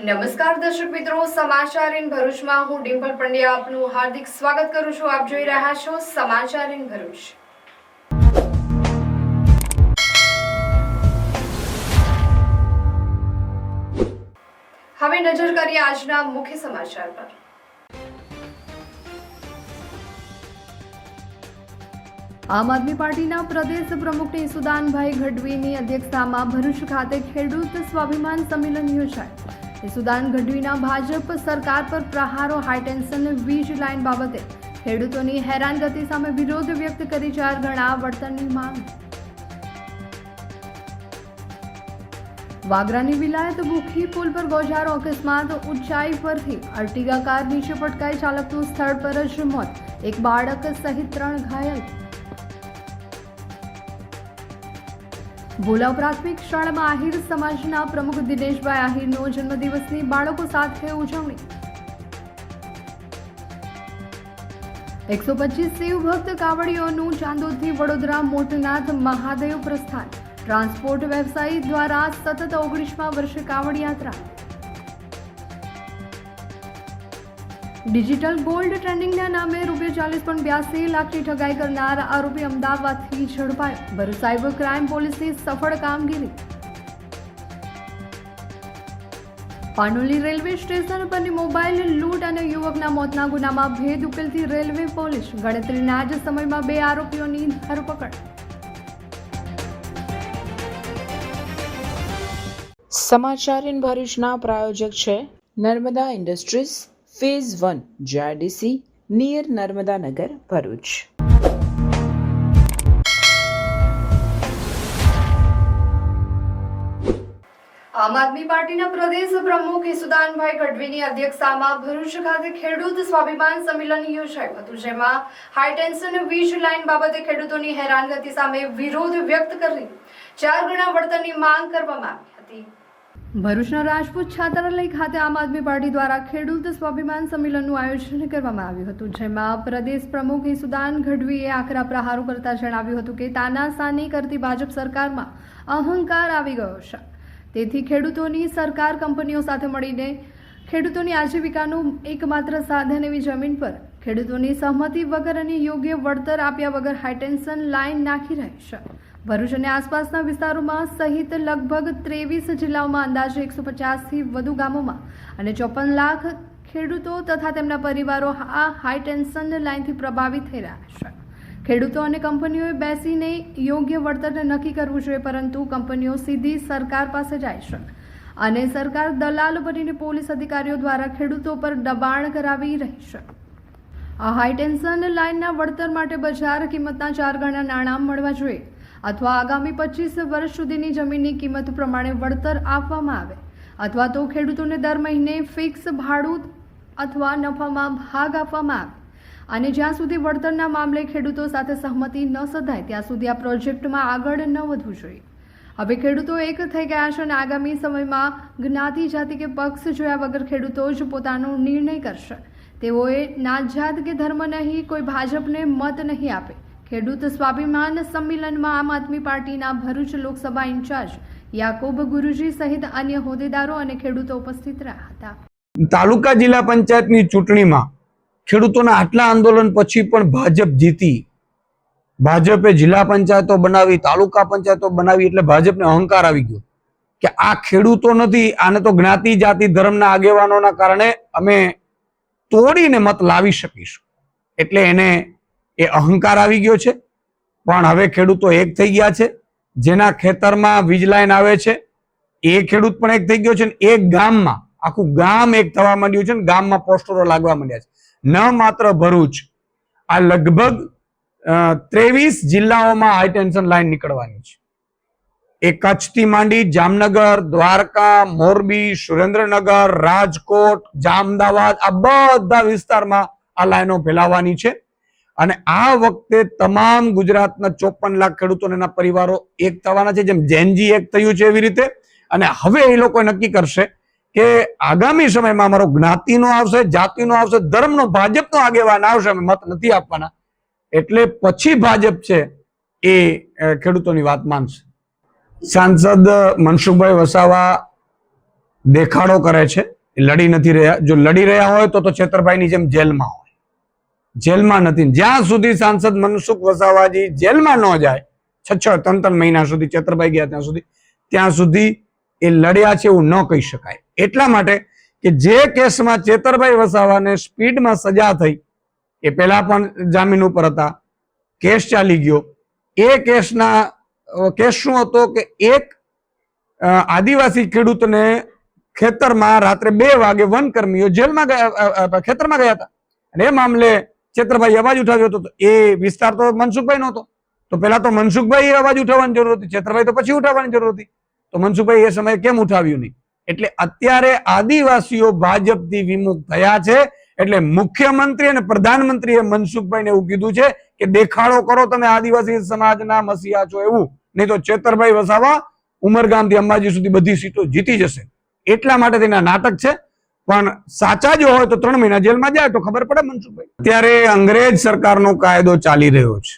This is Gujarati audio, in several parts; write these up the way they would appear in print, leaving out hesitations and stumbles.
નમસ્કાર દર્શક મિત્રો, સમાચાર ઇન ભરૂચમાં હું ડિમ્પલ પંડ્યા આપનું હાર્દિક સ્વાગત કરું છું. આપ જોઈ રહ્યા છો સમાચાર ઇન ભરૂચ. હવે નજર કરીએ આજના મુખ્ય સમાચાર પર. આમ આદમી પાર્ટીના પ્રદેશ પ્રમુખ ઈસુદાનભાઈ ગઢવીની અધ્યક્ષતામાં ભરૂચ ખાતે ખેડૂત સ્વાભિમાન સંમેલન યોજાયું. ઈસુદાન ગઢવીના ભાજપ સરકાર પર પ્રહારો, હાઈટેન્શન વીજ લાઇન બાબતે ખેડૂતોની હેરાનગતિ સામે વિરોધ વ્યક્ત કરી 4 ગણા વળતરની માંગ. વાગરાની વિલાયત ભૂખી પુલ પર ગોજારો અકસ્માત, ઊંચાઈ પરથી અર્ટિગા કાર નીચે પટકાઈ ચાલકનું સ્થળ પર જ મોત, એક બાળક સહિત 3 ઘાયલ. ભોલાવ પ્રાથમિક શાળામાં આહિર સમાજના પ્રમુખ દિનેશભાઈ આહિરનો જન્મદિવસની બાળકો સાથે ઉજવણી. 125 શિવ ભક્ત કાવડીઓનું ચાંદોદથી વડોદરા મોટનાથ મહાદેવ પ્રસ્થાન. ટ્રાન્સપોર્ટ વ્યવસાયી દ્વારા સતત 19મા વર્ષે કાવડ યાત્રા. ડિજિટલ ગોલ્ડ ટ્રેન્ડિંગના નામે ₹40.82 લાખની ઠગાઈ કરનાર આરોપી અમદાવાદથી ઝડપાયો. ભરૂચ સાયબર ક્રાઇમ પોલીસની સફળ કામગીરી. પાનોલી રેલવે સ્ટેશન પરની મોબાઈલ લૂંટ અને યુવકના મોતના ગુનામાં ભેદ ઉકેલતી રેલવે પોલીસ. ગણતરીના જ સમયમાં 2 આરોપીઓની ધરપકડ. સમાચાર ઇન ભરૂચના પ્રાયોજક છે Narmada industries phase 1 JIDC near Narmada Nagar Bharuch. આમ આદમી પાર્ટીના પ્રદેશ પ્રમુખ ઈસુદાનભાઈ ગઢવીની અધ્યક્ષતામાં ભરૂચ ખાતે ખેડૂત સ્વાભિમાન સંમેલન યોજાયું હતું, જેમાં હાઈટેન્શન વીજ લાઇન બાબતે ખેડૂતોની હેરાનગતિ સામે વિરોધ વ્યક્ત કરી 4 ગણા વળતરની માંગ કરવામાં આવી હતી. ભરૂચના રાજપૂત છાત્રાલય ખાતે આમ આદમી પાર્ટી દ્વારા ખેડૂત સ્વાભિમાન સંમેલનનું આયોજન કરવામાં આવ્યું હતું, જેમાં પ્રદેશ પ્રમુખ ઈસુદાન ગઢવીએ આકરા પ્રહારો કરતા જણાવ્યું હતું કે તાનાશાની કરતી ભાજપ સરકારમાં અહંકાર આવી ગયો છે. તેથી ખેડૂતોની સરકાર કંપનીઓ સાથે મળીને ખેડૂતોની આજીવિકાનું એકમાત્ર સાધન એવી જમીન પર ખેડૂતોની સહમતિ વગર અને યોગ્ય વળતર આપ્યા વગર હાઈટેન્શન લાઇન નાખી રહી છે. ભરૂચ અને આસપાસના વિસ્તારોમાં સહિત લગભગ 23 જિલ્લાઓમાં અંદાજે 150થી વધુ ગામોમાં અને 54 લાખ ખેડૂતો તથા તેમના પરિવારો આ હાઈટેન્શન લાઇનથી પ્રભાવિત થઈ રહ્યા છે. ખેડૂતો અને કંપનીઓએ બેસીને યોગ્ય વળતરને નક્કી કરવું જોઈએ, પરંતુ કંપનીઓ સીધી સરકાર પાસે જાય છે અને સરકાર દલાલ બનીને પોલીસ અધિકારીઓ દ્વારા ખેડૂતો પર દબાણ કરાવી રહી છે. આ હાઈટેન્શન લાઇનના વળતર માટે બજાર કિંમતના 4 ગણા નાણાં મળવા જોઈએ અથવા આગામી 25 વર્ષ સુધીની જમીનની કિંમત પ્રમાણે વળતર આપવામાં આવે, અથવા તો ખેડૂતોને દર મહિને ફિક્સ ભાડું અથવા નફામાં ભાગ આપવામાં આવે. અને જ્યાં સુધી વળતરના મામલે ખેડૂતો સાથે સહમતિ ન સધાય ત્યાં સુધી આ પ્રોજેક્ટમાં આગળ ન વધવું જોઈએ. હવે ખેડૂતો એક થઈ ગયા છે અને આગામી સમયમાં જ્ઞાતિ, જાતિ કે પક્ષ જોયા વગર ખેડૂતો જ પોતાનો નિર્ણય કરશે. તેઓએ નાત-જાત કે ધર્મ નહીં, કોઈ ભાજપને મત નહીં આપે. ખેડૂત સ્વાભિમાન સંમેલનમાં આમ આદમી પાર્ટીના ભરૂચ લોકસભા ઇન્ચાર્જ યાકુબ ગુરુજી સહિત અન્ય હોદ્દેદારો અને ખેડૂતો ઉપસ્થિત રહ્યા હતા. તાલુકા જિલ્લા પંચાયતની ચૂંટણીમાં ખેડૂતોના આટલા આંદોલન પછી પણ ભાજપ જીતી. ભાજપે જિલ્લા પંચાયતો બનાવી, તાલુકા પંચાયતો બનાવી, એટલે ભાજપને અહંકાર આવી ગયો કે આ ખેડૂતો નથી, આને તો જ્ઞાતિ, જાતિ, ધર્મના આગેવાનોના કારણે અમે તોડીને મત લાવી શકીશું. એટલે એને એ અહંકાર આવી ગયો છે. પણ હવે ખેડૂતો એક થઈ ગયા છે. જેના ખેતરમાં વીજ લાઈન આવે છે એ ખેડૂત પણ એક થઈ ગયો છે. એક ગામમાં આખું ગામ એક થવા માંડ્યું છે ને ગામમાં પોસ્ટરો લાગવા માંડ્યા છે. ન માત્ર ભરૂચ, આ લગભગ 23 જિલ્લાઓમાં હાઈટેન્શન લાઈન નીકળવાની છે. એ કચ્છથી માંડી જામનગર, દ્વારકા, મોરબી, સુરેન્દ્રનગર, રાજકોટ, અમદાવાદ, આ બધા વિસ્તારમાં આ લાઈનો ફેલાવવાની છે. અને આ વખતે તમામ ગુજરાતના 54 લાખ ખેડૂતોને એના પરિવારો એક થવાના છે, જેમ જેનજી એક થયું છે એવી રીતે. અને હવે એ લોકો નક્કી કરશે કે આગામી સમયમાં અમારો જ્ઞાતિનો આવશે, જાતિનો આવશે, ધર્મનો, ભાજપનો આગેવાન આવશે, અમે મત નથી આપવાના. એટલે પછી ભાજપ છે એ ખેડૂતોની વાત માનશે. સાંસદ મનસુખભાઈ વસાવા દેખાડો કરે છે, એ લડી નથી રહ્યા. જો લડી રહ્યા હોય તો છેતરભાઈની જેમ જેલમાં હોય. જેલમાં નથી. જ્યાં સુધી સાંસદ મનસુખ વસાવાજી જેલમાં ન જાય, 6-3 મહિના સુધી છેતરભાઈ ગયા ત્યાં સુધી એ લડ્યા છે એવું ન કહી શકાય. એટલા માટે કે જે કેસમાં છેતરભાઈ વસાવાને સ્પીડમાં સજા થઈ, એ પહેલા પણ જામીન ઉપર હતા, કેસ ચાલી ગયો. એ કેસ શું હતો કે એક આદિવાસી ખેડૂતને ખેતરમાં રાત્રે 2 વાગે વનકર્મીઓ જેલમાં ખેતરમાં ગયા હતા અને એ મામલે છેતરભાઈ અવાજ ઉઠાવ્યો હતો. એ વિસ્તાર તો મનસુખભાઈ નો હતો, તો પેલા તો મનસુખભાઈ અવાજ ઉઠાવવાની જરૂર હતી, છેતરભાઈ તો પછી ઉઠાવવાની જરૂર હતી. તો મનસુખભાઈ એ સમયે કેમ ઉઠાવ્યું નહીં? એટલે અત્યારે આદિવાસીઓ ભાજપથી વિમુખ થયા છે. એટલે મુખ્યમંત્રી અને પ્રધાનમંત્રીએ મનસુખભાઈને એવું કીધું છે કે દેખાડો કરો તમે આદિવાસી સમાજના મસીહા છો એવું, નહીં તો છેતરભાઈ વસાવા ઉમરગામથી અંબાજી સુધી બધી સીટો જીતી જશે. એટલા માટે તેના નાટક છે. પણ સાચા જો હોય તો 3 મહિના જેલમાં જાય તો ખબર પડે મનસુખભાઈ. અત્યારે અંગ્રેજ સરકારનો કાયદો ચાલી રહ્યો છે,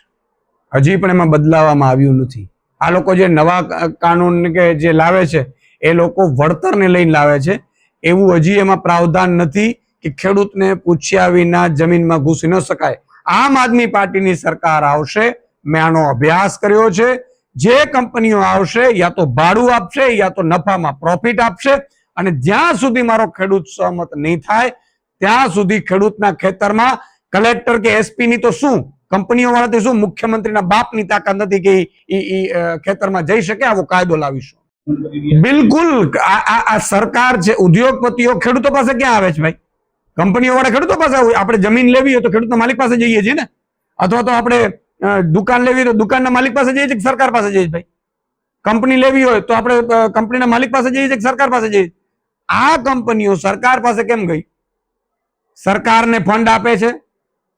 હજી પણ એમાં બદલાવવામાં આવ્યું નથી. આ લોકો જે નવા કાનૂન કે જે લાવે છે એ લોકો વળતરને લઈને લાવે છે. એવું હજી એમાં પ્રાવધાન નથી કે ખેડૂતને પૂછ્યા વિના જમીનમાં ઘૂસી ન શકાય. આમ આદમી પાર્ટીની સરકાર આવશે, મેં આનો અભ્યાસ કર્યો છે. જે કંપનીઓ આવશે યા તો ભાડું આપશે યા તો નફામાં પ્રોફિટ આપશે, અને જ્યાં સુધી મારો ખેડૂત સહમત નહીં થાય ત્યાં સુધી ખેડૂતના ખેતરમાં કલેક્ટર કે એસપી ની તો શું, કંપનીઓ વાળાથી શું, મુખ્યમંત્રીના બાપની તાકાત નથી કે ખેતરમાં જઈ શકે. આવો કાયદો લાવીશું. બિલકુલ આ સરકાર છે. ઉદ્યોગપતિઓ ખેડૂતો પાસે ક્યાં આવે છે ભાઈ? કંપનીઓ વાળા ખેડૂતો પાસે આવે. આપણે જમીન લેવી હોય તો ખેડૂતના માલિક પાસે જઈએ છીએ ને, અથવા તો આપણે દુકાન લેવી હોય તો દુકાનના માલિક પાસે જઈએ છીએ કે સરકાર પાસે જઈએ ભાઈ? કંપની લેવી હોય તો આપણે કંપનીના માલિક પાસે જઈએ છીએ કે સરકાર પાસે જઈએ? આ કંપનીઓ સરકાર પાસે કેમ ગઈ? સરકારને ફંડ આપે છે,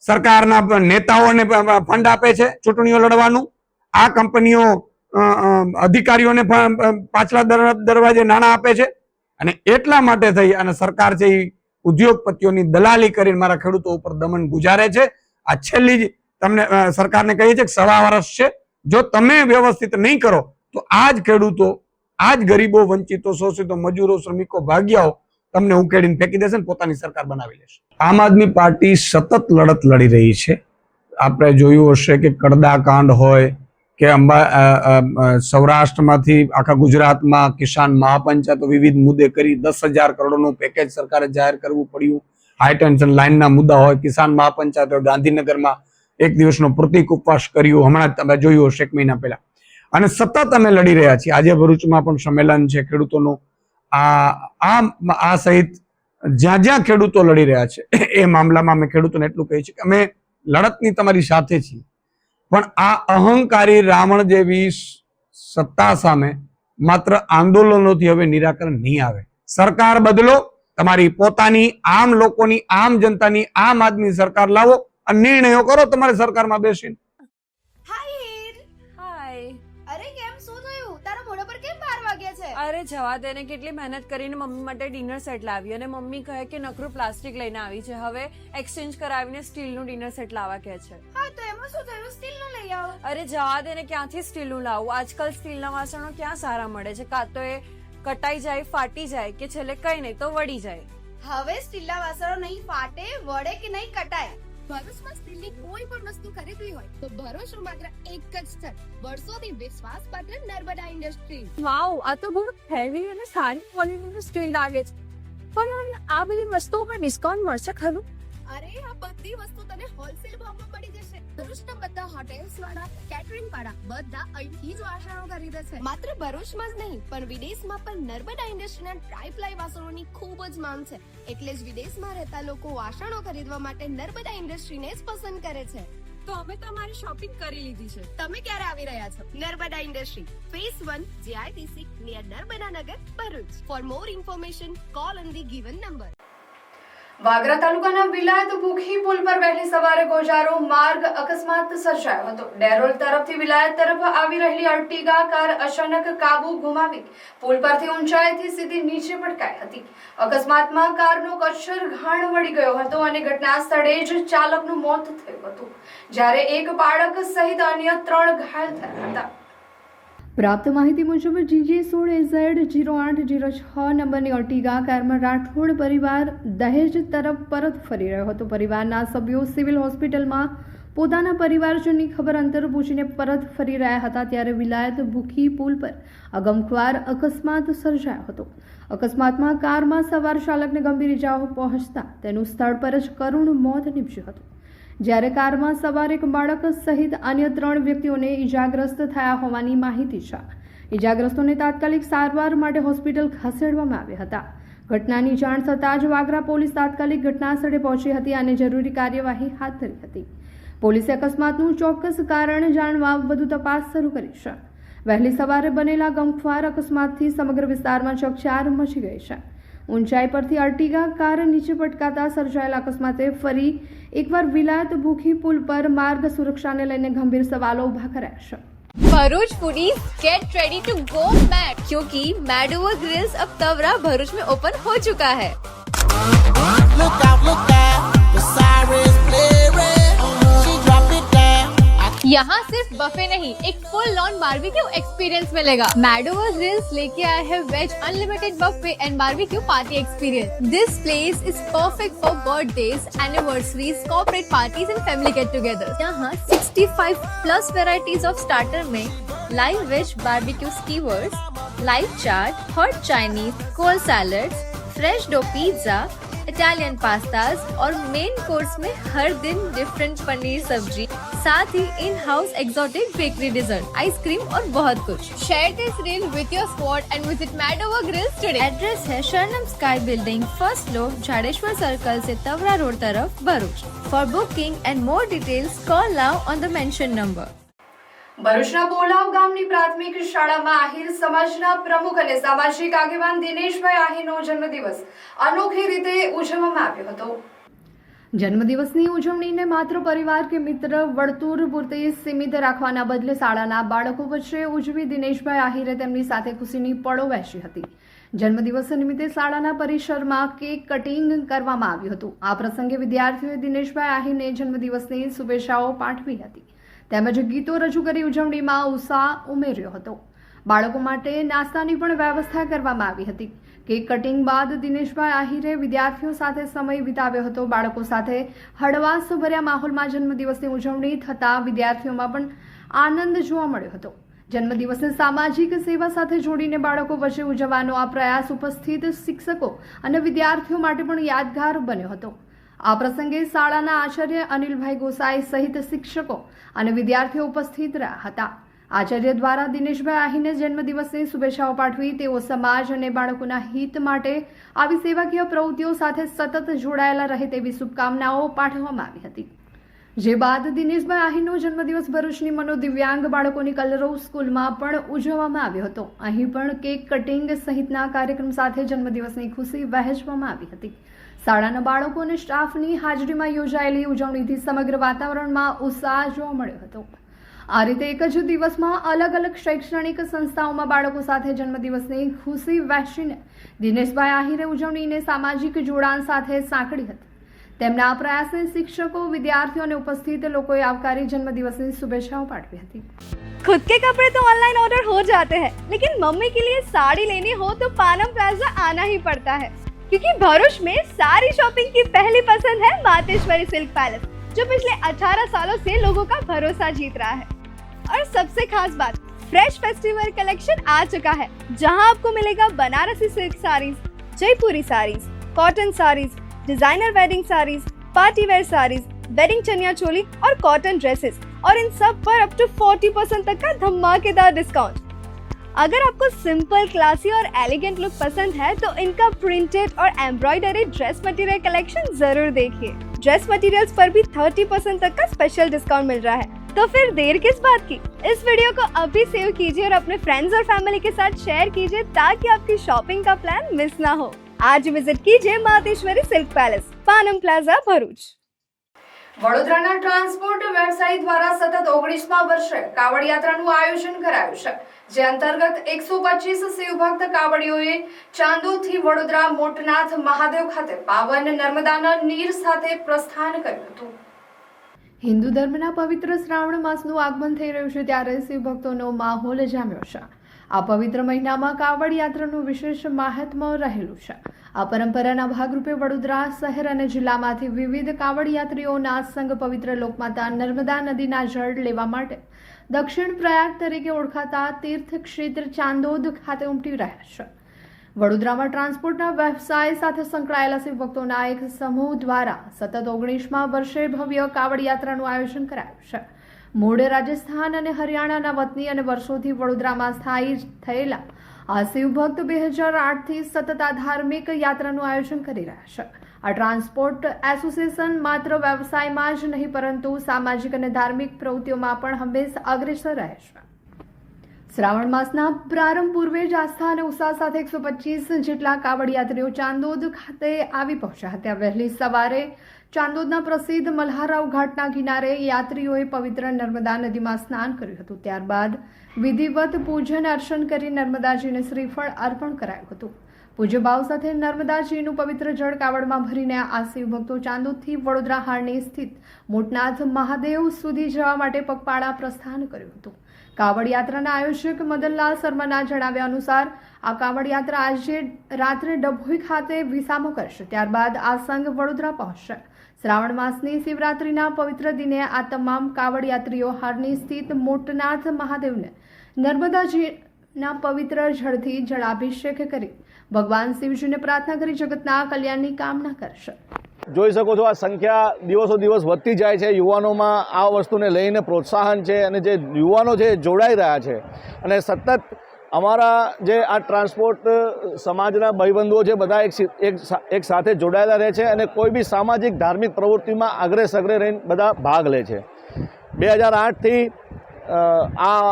સરકારના નેતાઓને ફંડ આપે છે ચૂંટણીઓ લડવાનું. આ કંપનીઓ અધિકારીઓને પાછલા દરવાજે નાણાં આપે છે, અને એટલા માટે થઈ અને સરકાર છે એ ઉદ્યોગપતિઓની દલાલી કરીને મારા ખેડૂતો ઉપર દમન ગુજારે છે. આ છેલ્લી જ તમને સરકારને કહીએ છીએ કે 1.5 વર્ષ છે. જો તમે વ્યવસ્થિત નહીં કરો તો આ જ ખેડૂતો, આ જ ગરીબો, વંચિતો, શોષિતો, મજૂરો, શ્રમિકો, ભાગ્યાઓ તમને ઉકેડીને ફેંકી દેશે ને પોતાની સરકાર બનાવી લેશે. આમ આદમી પાર્ટી સતત લડત લડી રહી છે. આપણે જોયું હશે કે કડદા કાંડ હોય કે સૌરાષ્ટ્રમાંથી આખા ગુજરાતમાં કિસાન મહાપંચાયતો વિવિધ મુદ્દે કરી 10,000 કરોડનું પેકેજ સરકારે જાહેર કરવું પડ્યું. હાઈ ટેન્શન લાઇનના મુદ્દા હોય, કિસાન મહાપંચાયતો ગાંધીનગરમાં 1 દિવસનો પ્રતિક ઉપવાસ કર્યું, હમણાં તમે જોયું હશે 1 મહિના પહેલા. અને સતત અમે લડી રહ્યા છીએ. આજે ભરૂચમાં પણ સંમેલન છે ખેડૂતોનું. આ સહિત જ્યાં જ્યાં ખેડૂતો લડી રહ્યા છે એ મામલામાં અમે ખેડૂતોને એટલું કહીએ છીએ કે અમે લડતની તમારી સાથે છીએ, પણ આ અહંકારી રાવણ જેવી સત્તા સામે માત્ર આંદોલનોથી હવે નિરાકરણ નહીં આવે. સરકાર બદલો, તમારી પોતાની આમ લોકોની, આમ જનતાની, આમ આદમી સરકાર લાવો અને નિર્ણયો કરો તમારે સરકારમાં બેસીને. અરે જવા દે ને, કેટલી મહેનત કરીને મમ્મી માટે ડિનર સેટ લાવી અને મમ્મી કહે કે નકરું પ્લાસ્ટિક લઈને આવી છે, હવે એક્સચેન્જ કરાવીને સ્ટીલનું ડિનર સેટ લાવવા કહે છે. હા તો એમાં શું થયું, સ્ટીલનું લઈ આવો. અરે જવા દે ને, ક્યાંથી સ્ટીલનું લાવું? આજકાલ સ્ટીલના વાસણો ક્યાં સારા મળે છે? કાં તો એ કટાઈ જાય, ફાટી જાય, કે છેલ્લે કઈ નહીં તો વળી જાય. હવે સ્ટીલના વાસણો નહીં ફાટે, વળે કે નહીં કટાય. ભરૂચમાં સ્ટીલની કોઈ પણ વસ્તુ ખરીદવી હોય તો ભરૂચનું માત્ર એક જ સ્થળ, વર્ષોથી વિશ્વાસપાત્ર નર્મદા ઇન્ડસ્ટ્રીઝ. વાવ, આ તો બહુ હેવી અને સારી ક્વોલિટીનું સ્ટીલ લાગે છે. પણ આ બધી વસ્તુઓ પર ડિસ્કાઉન્ટ મળશે ખરું? અરે આ બધી વસ્તુ તને હોલસેલ ભાવમાં મળી જશે. ભરૂચના બધા હોટેલ્સ વાળા, કેટરિંગ વાળા બધા અહીંથી જ વાસણો ખરીદે છે. માત્ર ભરૂચમાં જ નહીં પણ વિદેશમાં પણ નર્મદા ઇન્ડસ્ટ્રીના ટ્રાયપ્લાય વાસણોની ખૂબ જ માંગ છે. એટલે જ વિદેશમાં રહેતા લોકો વાસણો ખરીદવા માટે નર્મદા ઇન્ડસ્ટ્રીને જ પસંદ કરે છે. તો અમે તમારી શોપિંગ કરી લીધી છે. તમે ક્યારે આવી રહ્યા છો? Narmada industry phase 1 JITC near Narmada Nagar, Bharuch. For more information call on the given number. Vagra તાલુકાના વિલાયત ભૂખી પુલ પર વહેલી સવારે ગોજારો માર્ગ અકસ્માત સર્જાયો હતો. ડેરોલ તરફથી વિલાયત તરફ આવી રહેલી અર્ટિગા કાર અચાનક કાબુ ગુમાવી પુલ પરથી ઊંચાઈથી સીધી નીચે પટકાઈ હતી. અકસ્માતમાં કારનો કચ્છર ઘાણ વળી ગયો હતો અને ઘટના સ્થળે જ ચાલકનું મોત થયું હતું, જ્યારે એક બાળક સહિત અન્ય 3 ઘાયલ થયા હતા. પ્રાપ્ત માહિતી મુજબ GJ16AZ0806 નંબરની અર્ટિગા કારમાં રાઠોડ પરિવાર દહેજ તરફ પરત ફરી રહ્યો હતો. પરિવારના સભ્યો સિવિલ હોસ્પિટલમાં પોતાના પરિવારજનની ખબર અંતર પૂછીને પરત ફરી રહ્યા હતા ત્યારે વિલાયત ભૂખી પુલ પર અગમખ્વાર અકસ્માત સર્જાયો હતો. અકસ્માતમાં કારમાં સવાર ચાલકને ગંભીર ઇજાઓ પહોંચતા તેનું સ્થળ પર જ કરુણ મોત નીપજ્યું હતું. જ્યારે કારમાં સવાર એક બાળક સહિત અન્ય 3 વ્યક્તિઓને ઇજાગ્રસ્ત થયા હોવાની માહિતી છે. ઇજાગ્રસ્તોને તાત્કાલિક સારવાર માટે હોસ્પિટલ ખસેડવામાં આવ્યા હતા. ઘટનાની જાણ થતાં જ વાગરા પોલીસ તાત્કાલિક ઘટનાસ્થળે પહોંચી હતી અને જરૂરી કાર્યવાહી હાથ ધરી હતી. પોલીસે અકસ્માતનું ચોક્કસ કારણ જાણવા વધુ તપાસ શરૂ કરી છે. વહેલી સવારે બનેલા ગમખ્વાર અકસ્માતથી સમગ્ર વિસ્તારમાં ચકચાર મચી ગઈ છે. ઊંચાઈ પરથી અર્ટિગા કાર નીચે પટકાતા સર્જાયેલા અકસ્માતે ફરી એકવાર વિલાયત ભૂખી પુલ પર માર્ગ સુરક્ષાને લઈને ગંભીર સવાલો ઊભા કર્યા છે. Bharuch foodies get ready to go mad क्योंकि मैडोवर ग्रिल्स अब तवरा भरूच में ओपन हो चुका है. Look out, the sirens blaring. She drop it down. यहाँ सिर्फ बफे नहीं एक फुल ऑन बारबेक्यू एक्सपीरियंस मिलेगा. मैडोवर ग्रिल्स लेके आए हैं veg unlimited buffet and barbecue party experience. This place is perfect for birthdays, anniversaries, corporate parties and family get together. यहाँ 65 प्लस वेराइटीज ऑफ स्टार्टर में live veg barbecue skewers, live chaat, hot Chinese, cold salads, fresh dough pizza, Italian pastas और मेन कोर्स में हर दिन डिफरेंट पनीर सब्जी, साथ ही in house exotic bakery dessert, ice cream और बहुत कुछ. Share this reel with your squad and visit Madover grills today. Address है Sharanam sky building, first floor, Jhadeshwar circle से तवरा रोड तरफ, Bharuch. For booking and more details call now on the mention number. ભરૂચના બોલાવ ગામની પ્રાથમિક શાળામાં આહિર સમાજના પ્રમુખ અને સામાજિક આગેવાન દિનેશભાઈ આહિરનો જન્મદિવસ અનોખી રીતે ઉજવવામાં આવ્યો હતો. જન્મદિવસની ઉજવણીને માત્ર પરિવાર કે મિત્ર વર્તુળ પૂરતી સીમિત રાખવાના બદલે શાળાના બાળકો વચ્ચે ઉજવી દિનેશભાઈ આહિરે તેમની સાથે ખુશીની પળો વહેંચી હતી. જન્મદિવસ નિમિત્તે શાળાના પરિસરમાં કેક કટિંગ કરવામાં આવ્યું હતું. આ પ્રસંગે વિદ્યાર્થીઓએ દિનેશભાઈ આહિરને જન્મદિવસની શુભેચ્છાઓ પાઠવી હતી તેમજ ગીતો રજૂ કરી ઉજવણીમાં ઉત્સાહ ઉમેર્યો હતો. બાળકો માટે નાસ્તાની પણ વ્યવસ્થા કરવામાં આવી હતી. કેક કટિંગ બાદ દિનેશભાઈ આહિરે વિદ્યાર્થીઓ સાથે સમય વિતાવ્યો હતો. બાળકો સાથે હળવાશભર્યા માહોલમાં જન્મદિવસની ઉજવણી થતા વિદ્યાર્થીઓમાં પણ આનંદ જોવા મળ્યો હતો. જન્મદિવસને સામાજિક સેવા સાથે જોડીને બાળકો વચ્ચે ઉજવવાનો આ પ્રયાસ ઉપસ્થિત શિક્ષકો અને વિદ્યાર્થીઓ માટે પણ યાદગાર બન્યો હતો. આ પ્રસંગે શાળાના આચાર્ય અનિલભાઈ ગોસાઈ સહિત શિક્ષકો અને વિદ્યાર્થીઓ ઉપસ્થિત રહ્યા હતા. આચાર્ય દ્વારા દિનેશભાઈ આહિરને જન્મદિવસની શુભેચ્છાઓ પાઠવી તેઓ સમાજ અને બાળકોના હિત માટે આવી સેવાકીય પ્રવૃત્તિઓ સાથે સતત જોડાયેલા રહે તેવી શુભકામનાઓ પાઠવવામાં આવી હતી. જે બાદ દિનેશભાઈ આહિરનો જન્મદિવસ ભરૂચની મનોદિવ્યાંગ બાળકોની કલરવ સ્કૂલમાં પણ ઉજવવામાં આવ્યો હતો. અહીં પણ કેક કટિંગ સહિતના કાર્યક્રમ સાથે જન્મદિવસની ખુશી વહેંચવામાં આવી હતી. શાળાના બાળકો અને સ્ટાફની હાજરીમાં યોજાયેલી ઉજવણીથી સમગ્ર વાતાવરણમાં ઉત્સાહ જોવા મળ્યો હતો. આ રીતે એક જ દિવસમાં અલગ અલગ શૈક્ષણિક સંસ્થાઓમાં બાળકો સાથે જન્મદિવસની ખુશી વહેંચીને દિનેશભાઈ આહિરે ઉજવણીને સામાજિક જોડાણ સાથે સાંકળી હતી. તેમના આ પ્રયાસને શિક્ષકો, વિદ્યાર્થીઓ અને ઉપસ્થિત લોકોએ આવકારી જન્મદિવસની શુભેચ્છાઓ પાઠવી હતી. खुद के कपड़े तो ऑनलाइन ऑर्डर हो जाते हैं, लेकिन मम्मी के लिए साड़ी लेनी हो तो पानम प्लाजा आना ही पड़ता है, क्योंकि भरूच में सारी शॉपिंग की पहली पसंद है मातेश्वरी सिल्क पैलेस, जो पिछले 18 सालों से लोगों का भरोसा जीत रहा है. और सबसे खास बात, फ्रेश फेस्टिवल कलेक्शन आ चुका है, जहां आपको मिलेगा Banarasi silk saris, Jaipuri saris, cotton saris, designer wedding saris, party wear saris, wedding chaniya choli और कॉटन ड्रेसेस, और इन सब पर अप टू 40% तक का धमाकेदार डिस्काउंट. अगर आपको सिंपल, क्लासी और एलिगेंट लुक पसंद है तो इनका प्रिंटेड और एम्ब्रॉयडरी ड्रेस मटेरियल कलेक्शन जरूर देखिए. ड्रेस मटेरियल्स पर भी 30% तक का स्पेशल डिस्काउंट मिल रहा है, तो फिर देर किस बात की. इस वीडियो को अभी सेव कीजिए और अपने फ्रेंड्स और फैमिली के साथ शेयर कीजिए ताकि आपकी शॉपिंग का प्लान मिस ना हो. आज विजिट कीजिए मातेश्वरी सिल्क पैलेस, पानम प्लाजा, भरूच. વડોદરાના ટ્રાન્સપોર્ટ વ્યવસાયી દ્વારા સતત 19મા વર્ષે કાવડ યાત્રાનું આયોજન કરાયું છે, જે અંતર્ગત 125 શિવભક્ત કાવડીઓએ ચાંદોદથી વડોદરા મોટનાથ મહાદેવ ખાતે પાવન નર્મદાના નીર સાથે પ્રસ્થાન કર્યું હતું. હિન્દુ ધર્મના પવિત્ર શ્રાવણ માસનું આગમન થઈ રહ્યું છે ત્યારે શિવ ભક્તોનો માહોલ જામ્યો છે. આ પવિત્ર મહિનામાં કાવડ યાત્રાનું વિશેષ મહાત્મ્ય રહેલું છે. આ પરંપરાના ભાગરૂપે વડોદરા શહેર અને જિલ્લામાંથી વિવિધ કાવડ યાત્રીઓના સંઘ પવિત્ર લોકમાતા નર્મદા નદીના જળ લેવા માટે દક્ષિણ પ્રયાગ તરીકે ઓળખાતા તીર્થ ક્ષેત્ર ચાંદોદ ખાતે ઉમટી રહ્યા છે. વડોદરામાં ટ્રાન્સપોર્ટના વ્યવસાય સાથે સંકળાયેલા શિવ ભક્તોના એક સમૂહ દ્વારા સતત 19મા વર્ષે ભવ્ય કાવડ યાત્રાનું આયોજન કરાયું છે. મૂળ રાજસ્થાન અને હરિયાણાના વતની અને વર્ષોથી વડોદરામાં સ્થાયી થયેલા આ શિવ ભક્ત 2008થી સતત આ ધાર્મિક યાત્રાનું આયોજન કરી રહ્યા છે. આ ટ્રાન્સપોર્ટ એસોસિએશન માત્ર વ્યવસાયમાં જ નહીં પરંતુ સામાજિક અને ધાર્મિક પ્રવૃત્તિઓમાં પણ હંમેશા અગ્રેસર રહે છે. શ્રાવણ માસના પ્રારંભ પૂર્વે જ આસ્થા અને ઉત્સાહ સાથે 125 જેટલા કાવડ યાત્રીઓ ચાંદોદ ખાતે આવી પહોંચ્યા હતા. વહેલી સવારે ચાંદોદના પ્રસિદ્ધ મલ્હારાવ ઘાટના કિનારે યાત્રીઓએ પવિત્ર નર્મદા નદીમાં સ્નાન કર્યું હતું. ત્યારબાદ વિધિવત પૂજન અર્ચન કરી નર્મદાજીને શ્રીફળ અર્પણ કરાયું હતું. પૂજ્ય ભાવ સાથે નર્મદાજીનું પવિત્ર જળ કાવડમાં ભરીને આ શિવ ભક્તો ચાંદોદથી વડોદરા હારની સ્થિત મોટનાથ મહાદેવ સુધી જવા માટે પગપાળા પ્રસ્થાન કર્યું હતું. કાવડ યાત્રાના આયોજક મદનલાલ શર્માના જણાવ્યા અનુસાર આ કાવડ યાત્રા આજે રાત્રે ડભોઈ ખાતે વિસામો કરશે. ત્યારબાદ આ સંઘ વડોદરા પહોંચશે. શ્રાવણ માસની શિવરાત્રીના પવિત્ર દિને આ તમામ કાવડ યાત્રીઓ હારની સ્થિત મોટનાથ મહાદેવને નર્મદાજીના પવિત્ર જળથી જળાભિષેક કરી ભગવાન શિવજીને પ્રાર્થના કરી જગતના કલ્યાણની કામના કરશે. જોઈ શકો છો આ સંખ્યા દિવસો દિવસ વધતી જાય છે. યુવાનોમાં આ વસ્તુને લઈને પ્રોત્સાહન છે અને જે યુવાનો છે જોડાઈ રહ્યા છે અને સતત અમારા જે આ ટ્રાન્સપોર્ટ સમાજના ભાઈબંધુઓ છે બધા એક સાથે જોડાયેલા રહે છે અને કોઈ બી સામાજિક ધાર્મિક પ્રવૃત્તિમાં આગરે સગરે રહીને બધા ભાગ લે છે. 2008થી આ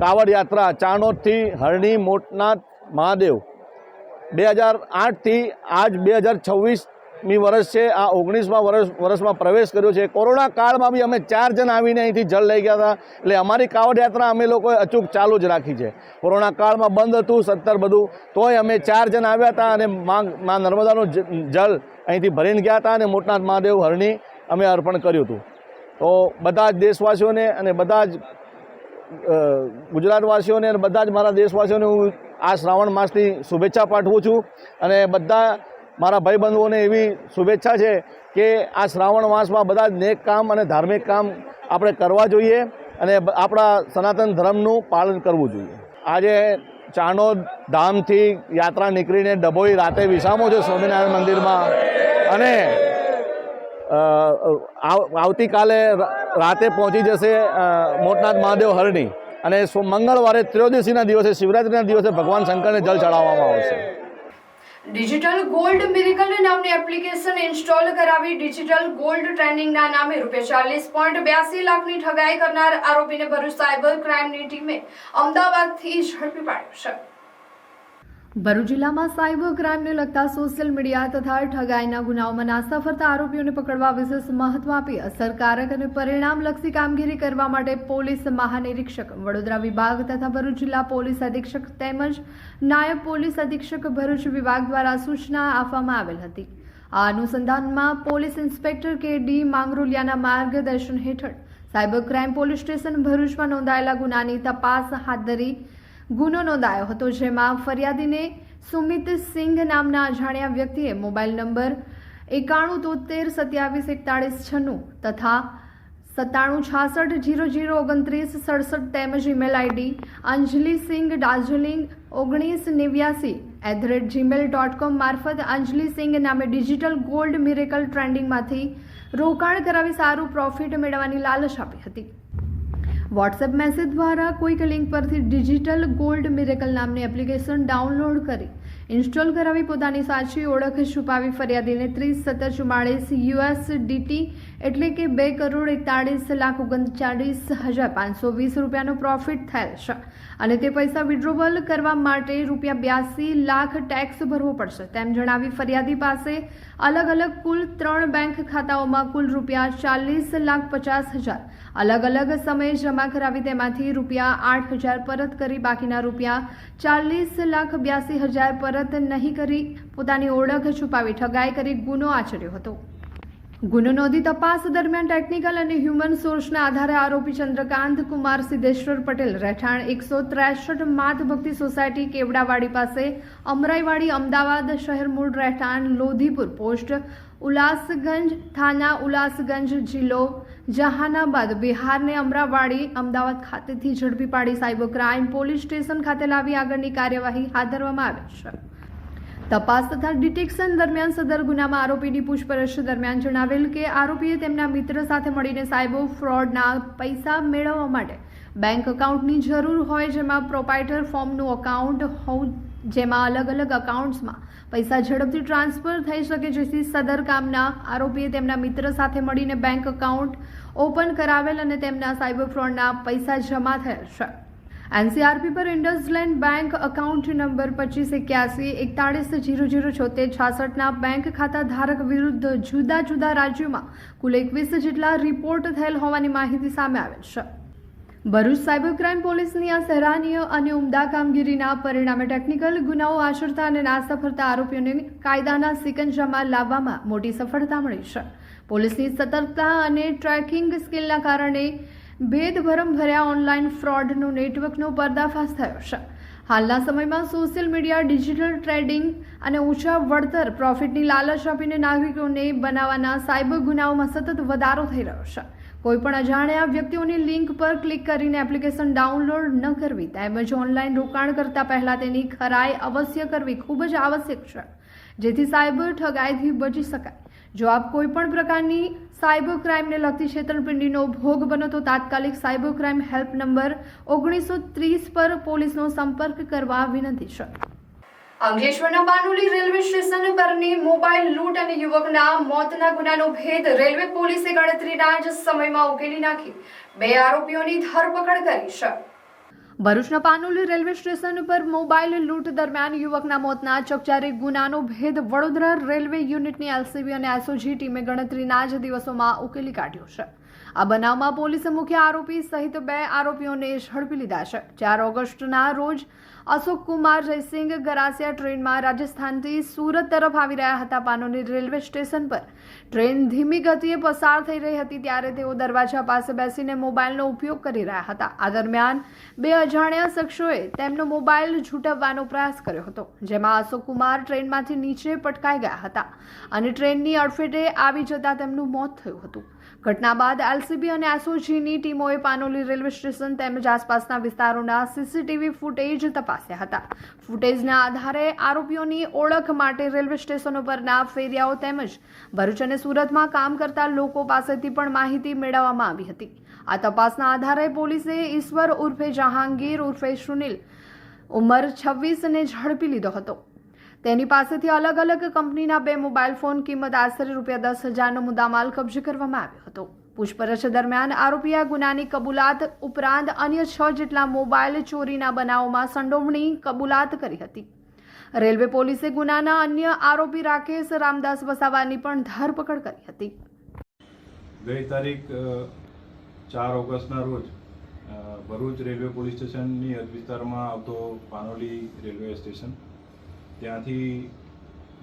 કાવડ યાત્રા ચાણોદથી હરણી મોટનાથ મહાદેવ 2008થી આજ 2026મી વર્ષ છે. આ 19મા વર્ષમાં પ્રવેશ કર્યો છે. કોરોના કાળમાં બી અમે 4 જણ આવીને અહીંથી જળ લઈ ગયા હતા. એટલે અમારી કાવડ યાત્રા અમે લોકોએ અચૂક ચાલુ જ રાખી છે. કોરોના કાળમાં બંધ હતું 17 બધું, તોય અમે 4 જણ આવ્યા હતા અને માં નર્મદાનું જળ અહીંથી ભરીને ગયા હતા અને મોટનાથ મહાદેવ હરણી અમે અર્પણ કર્યું હતું. તો બધા જ દેશવાસીઓને અને બધા જ ગુજરાતવાસીઓને અને બધા જ મારા દેશવાસીઓને હું આ શ્રાવણ માસની શુભેચ્છા પાઠવું છું અને બધા મારા ભાઈબંધુઓને એવી શુભેચ્છા છે કે આ શ્રાવણ માસમાં બધા જ નેક કામ અને ધાર્મિક કામ આપણે કરવા જોઈએ અને આપણા સનાતન ધર્મનું પાલન કરવું જોઈએ. આજે ચાણોદ ધામથી યાત્રા નીકળીને ડભોઈ રાતે વિસામો છે સ્વામિનારાયણ મંદિરમાં અને આવતીકાલે રાતે પહોંચી જશે મોટનાથ મહાદેવ હરણી અને મંગળવારે ત્રયોદશીના દિવસે શિવરાત્રિના દિવસે ભગવાન શંકરને જળ ચડાવવામાં આવશે. ડિજિટલ ગોલ્ડ મિરેકલ નામની એપ્લિકેશન ઇન્સ્ટોલ કરાવી ડિજિટલ ગોલ્ડ ટ્રેન્ડિંગના નામે ₹40.82 લાખની ઠગાઈ કરનાર આરોપીને ભરૂચ સાયબર ક્રાઇમની ટીમે અમદાવાદથી ઝડપી પાડ્યો છે. ભરૂચ જિલ્લામાં સાયબર ક્રાઇમને લગતા સોશિયલ મીડિયા તથા ઠગાઈના ગુનાઓમાં નાસ્તા ફરતા આરોપીઓને પકડવા વિશેષ મહત્વ આપી અસરકારક અને પરિણામલક્ષી કામગીરી કરવા માટે પોલીસ મહાનિરીક્ષક વડોદરા વિભાગ તથા ભરૂચ જિલ્લા પોલીસ અધિક્ષક તેમજ નાયબ પોલીસ અધિક્ષક ભરૂચ વિભાગ દ્વારા સૂચના આપવામાં આવેલ હતી. આ અનુસંધાનમાં પોલીસ ઇન્સ્પેક્ટર કે.ડી. માંગરોલિયાના માર્ગદર્શન હેઠળ સાયબર ક્રાઇમ પોલીસ સ્ટેશન ભરૂચમાં નોંધાયેલા ગુનાની તપાસ હાથ ધરી ગુનો નોંધાયો હતો, જેમાં ફરિયાદીને સુમિત સિંઘ નામના અજાણ્યા વ્યક્તિએ મોબાઈલ નંબર 9173274196 તથા 9766002967 તેમજ ઈમેલ આઈડી અંજલિસિંઘ દાર્જિલિંગ 1989@gmail.com મારફત અંજલિ સિંઘ નામે ડિજિટલ ગોલ્ડ મિરેકલ ટ્રેન્ડિંગમાંથી રોકાણ કરાવી સારું પ્રોફિટ મેળવવાની લાલચ આપી હતી. વોટ્સએપ મેસેજ દ્વારા કોઈક લિંક પરથી ડિજિટલ ગોલ્ડ મિરેકલ નામની એપ્લિકેશન ડાઉનલોડ કરી ઇન્સ્ટોલ કરાવી પોતાની સાચી ઓળખ છુપાવી ફરિયાદીને $30,1744 એટલે કે ₹2,41,39,520 પ્રોફિટ થયેલ છે અને તે પૈસા વિડ્રોવલ કરવા માટે ₹82 લાખ ટેક્સ ભરવો પડશે તેમ જણાવી ફરિયાદી પાસે અલગ અલગ કુલ 3 બેંક ખાતાઓમાં કુલ ₹40,50,000 અલગ અલગ સમયે જમા કરાવી તેમાંથી ₹8,000 પરત કરી બાકીના ₹40,82,000 પરત નહીં કરી પોતાની ઓળખ છુપાવી ઠગાઈ કરી ગુનો આચર્યો હતો. ગુનો નોંધી તપાસ દરમિયાન ટેકનિકલ અને હ્યુમન સોર્સના આધારે આરોપી ચંદ્રકાંત કુમાર સિદ્ધેશ્વર પટેલ રહેઠાણ 163 માત ભક્તિ સોસાયટી કેવડાવાડી પાસે અમરાઈવાડી અમદાવાદ શહેર મૂળ રહેઠાણ લોધીપુર પોસ્ટ ઉલ્લાસગંજ થાના ઉલ્લાસગંજ જિલ્લો જહાનાબાદ બિહારને અમરાવાડી અમદાવાદ ખાતેથી ઝડપી પાડી સાયબર ક્રાઇમ પોલીસ સ્ટેશન ખાતે લાવી આગળની કાર્યવાહી હાથ ધરવામાં આવી છે. તપાસ તથા ડિટેક્શન દરમિયાન સદર ગુનામાં આરોપીની પૂછપરછ દરમિયાન જણાવેલ કે આરોપીએ તેમના મિત્ર સાથે મળીને સાયબર ફ્રોડના પૈસા મેળવવા માટે બેંક એકાઉન્ટની જરૂર હોય જેમાં પ્રોપાઇટર ફોર્મનું એકાઉન્ટ હોય જેમાં અલગ અલગ એકાઉન્ટ્સમાં પૈસા ઝડપથી ટ્રાન્સફર થઈ શકે જેથી સદર કામના આરોપીએ તેમના મિત્ર સાથે મળીને બેંક એકાઉન્ટ ઓપન કરાવેલ અને તેમના સાયબર ફ્રોડના પૈસા જમા થયેલ છે. एनसीआरपी पर IndusInd bank account number 258141007666 bank खाता धारक विरुद्ध जुदा जुदा राज्यों कुल 21 જેટલા રિપોર્ટ થયેલ હોવાની માહિતી સામે આવેલ છે. ભરૂચ સાયબર ક્રાઇમ પોલીસની આ સરાહનીય અને ઉમદા કામગીરીના પરિણામે ટેકનિકલ ગુનાઓ આચરતા અને નાસ્તા ફરતા આરોપીઓને કાયદાના સિકંજામાં લાવવામાં મોટી સફળતા મળી છે. પોલીસની સતર્કતા અને ટ્રેકિંગ સ્કિલના કારણે ભેદભરમ ભર્યા ઓનલાઈન ફ્રોડનો નેટવર્કનો પર્દાફાશ થયો છે. હાલના સમયમાં સોશિયલ મીડિયા ડિજિટલ ટ્રેડિંગ અને ઊંચા વળતર પ્રોફિટની લાલચ આપીને નાગરિકોને બનાવવાના સાયબર ગુનાઓમાં સતત વધારો થઈ રહ્યો છે. કોઈપણ અજાણ્યા વ્યક્તિઓની લિંક પર ક્લિક કરીને એપ્લિકેશન ડાઉનલોડ ન કરવી તેમજ ઓનલાઈન રોકાણ કરતા પહેલા તેની ખરાઈ અવશ્ય કરવી ખૂબ જ આવશ્યક છે જેથી સાયબર ઠગાઈથી બચી શકાય. જો આપ કોઈપણ પ્રકારની સાયબર ક્રાઇમને લગતી છેતરપિંડીનો ભોગ બનો તો તાત્કાલિક સાયબર ક્રાઇમ હેલ્પ નંબર 1930 પર પોલીસનો સંપર્ક કરવા વિનંતી છે. અંકલેશ્વરના બાનુલી રેલવે સ્ટેશન પરની મોબાઈલ લૂંટ અને યુવકના મોતના ગુનાનો ભેદ રેલવે પોલીસે ગણતરીના જ સમયમાં ઉકેલી નાખી 2 આરોપીઓની ધરપકડ કરી છે. ભરૂચના પાનોલી રેલવે સ્ટેશન પર મોબાઈલ લૂંટ દરમિયાન યુવકના મોતના ચકચારી ગુનાનો ભેદ વડોદરા રેલવે યુનિટની એલસીબી અને એસઓજી ટીમે ગણતરીના જ દિવસોમાં ઉકેલી કાઢ્યો છે. આ બનાવમાં પોલીસે મુખ્ય આરોપી સહિત 2 આરોપીઓને ઝડપી લીધા છે. 4 ઓગસ્ટના રોજ અશોક કુમાર જયસિંહ ગરાસિયા ટ્રેનમાં રાજસ્થાનથી સુરત તરફ આવી રહ્યા હતા. પાનોલી રેલવે સ્ટેશન પર ટ્રેન ધીમી ગતિએ પસાર થઈ રહી હતી ત્યારે તેઓ દરવાજા પાસે બેસીને મોબાઈલનો ઉપયોગ કરી રહ્યા હતા. આ દરમિયાન 2 અજાણ્યા શખ્સોએ તેમનો મોબાઈલ ઝૂંટવવાનો પ્રયાસ કર્યો હતો જેમાં અશોક કુમાર ટ્રેનમાંથી નીચે પટકાઈ ગયા હતા અને ટ્રેનની અડફેટે આવી જતા તેમનું મોત થયું હતું. ઘટના બાદ એલસીબી અને એસઓજીની ટીમોએ પાનોલી રેલવે સ્ટેશન તેમજ આસપાસના વિસ્તારોના સીસીટીવી ફૂટેજ તપાસ્યા હતા. ફૂટેજના આધારે આરોપીઓની ઓળખ માટે રેલવે સ્ટેશનો પરના ફેરિયાઓ તેમજ ભરૂચ અને સુરતમાં કામ કરતા લોકો પાસેથી પણ માહિતી મેળવવામાં આવી હતી. આ તપાસના આધારે પોલીસે ઈશ્વર ઉર્ફે જહાંગીર ઉર્ફે સુનિલ ઉંમર 26 ને ઝડપી લીધો હતો. તેની પાસેથી અલગ અલગ કંપનીના 2 મોબાઈલ ફોન કિંમત આશરે ₹10,000નો મુદ્દામાલ કબજે કરવામાં આવ્યો હતો. પૂછપરછ દરમિયાન આરોપીએ ગુનાની કબૂલાત ઉપરાંત અન્ય 6 જેટલા મોબાઈલ ચોરીના બનાવોમાં સંડોવણી કબૂલાત કરી હતી. રેલવે પોલીસે ગુનાના અન્ય આરોપી રાકેશ રામદાસ વસાવાની પણ ધરપકડ કરી હતી. ગઈ તારીખ 4 ઓગસ્ટના રોજ ભરૂચ રેલવે પોલીસ સ્ટેશનની હદ વિસ્તારમાં આવતો પાનોલી રેલવે સ્ટેશન ત્યાંથી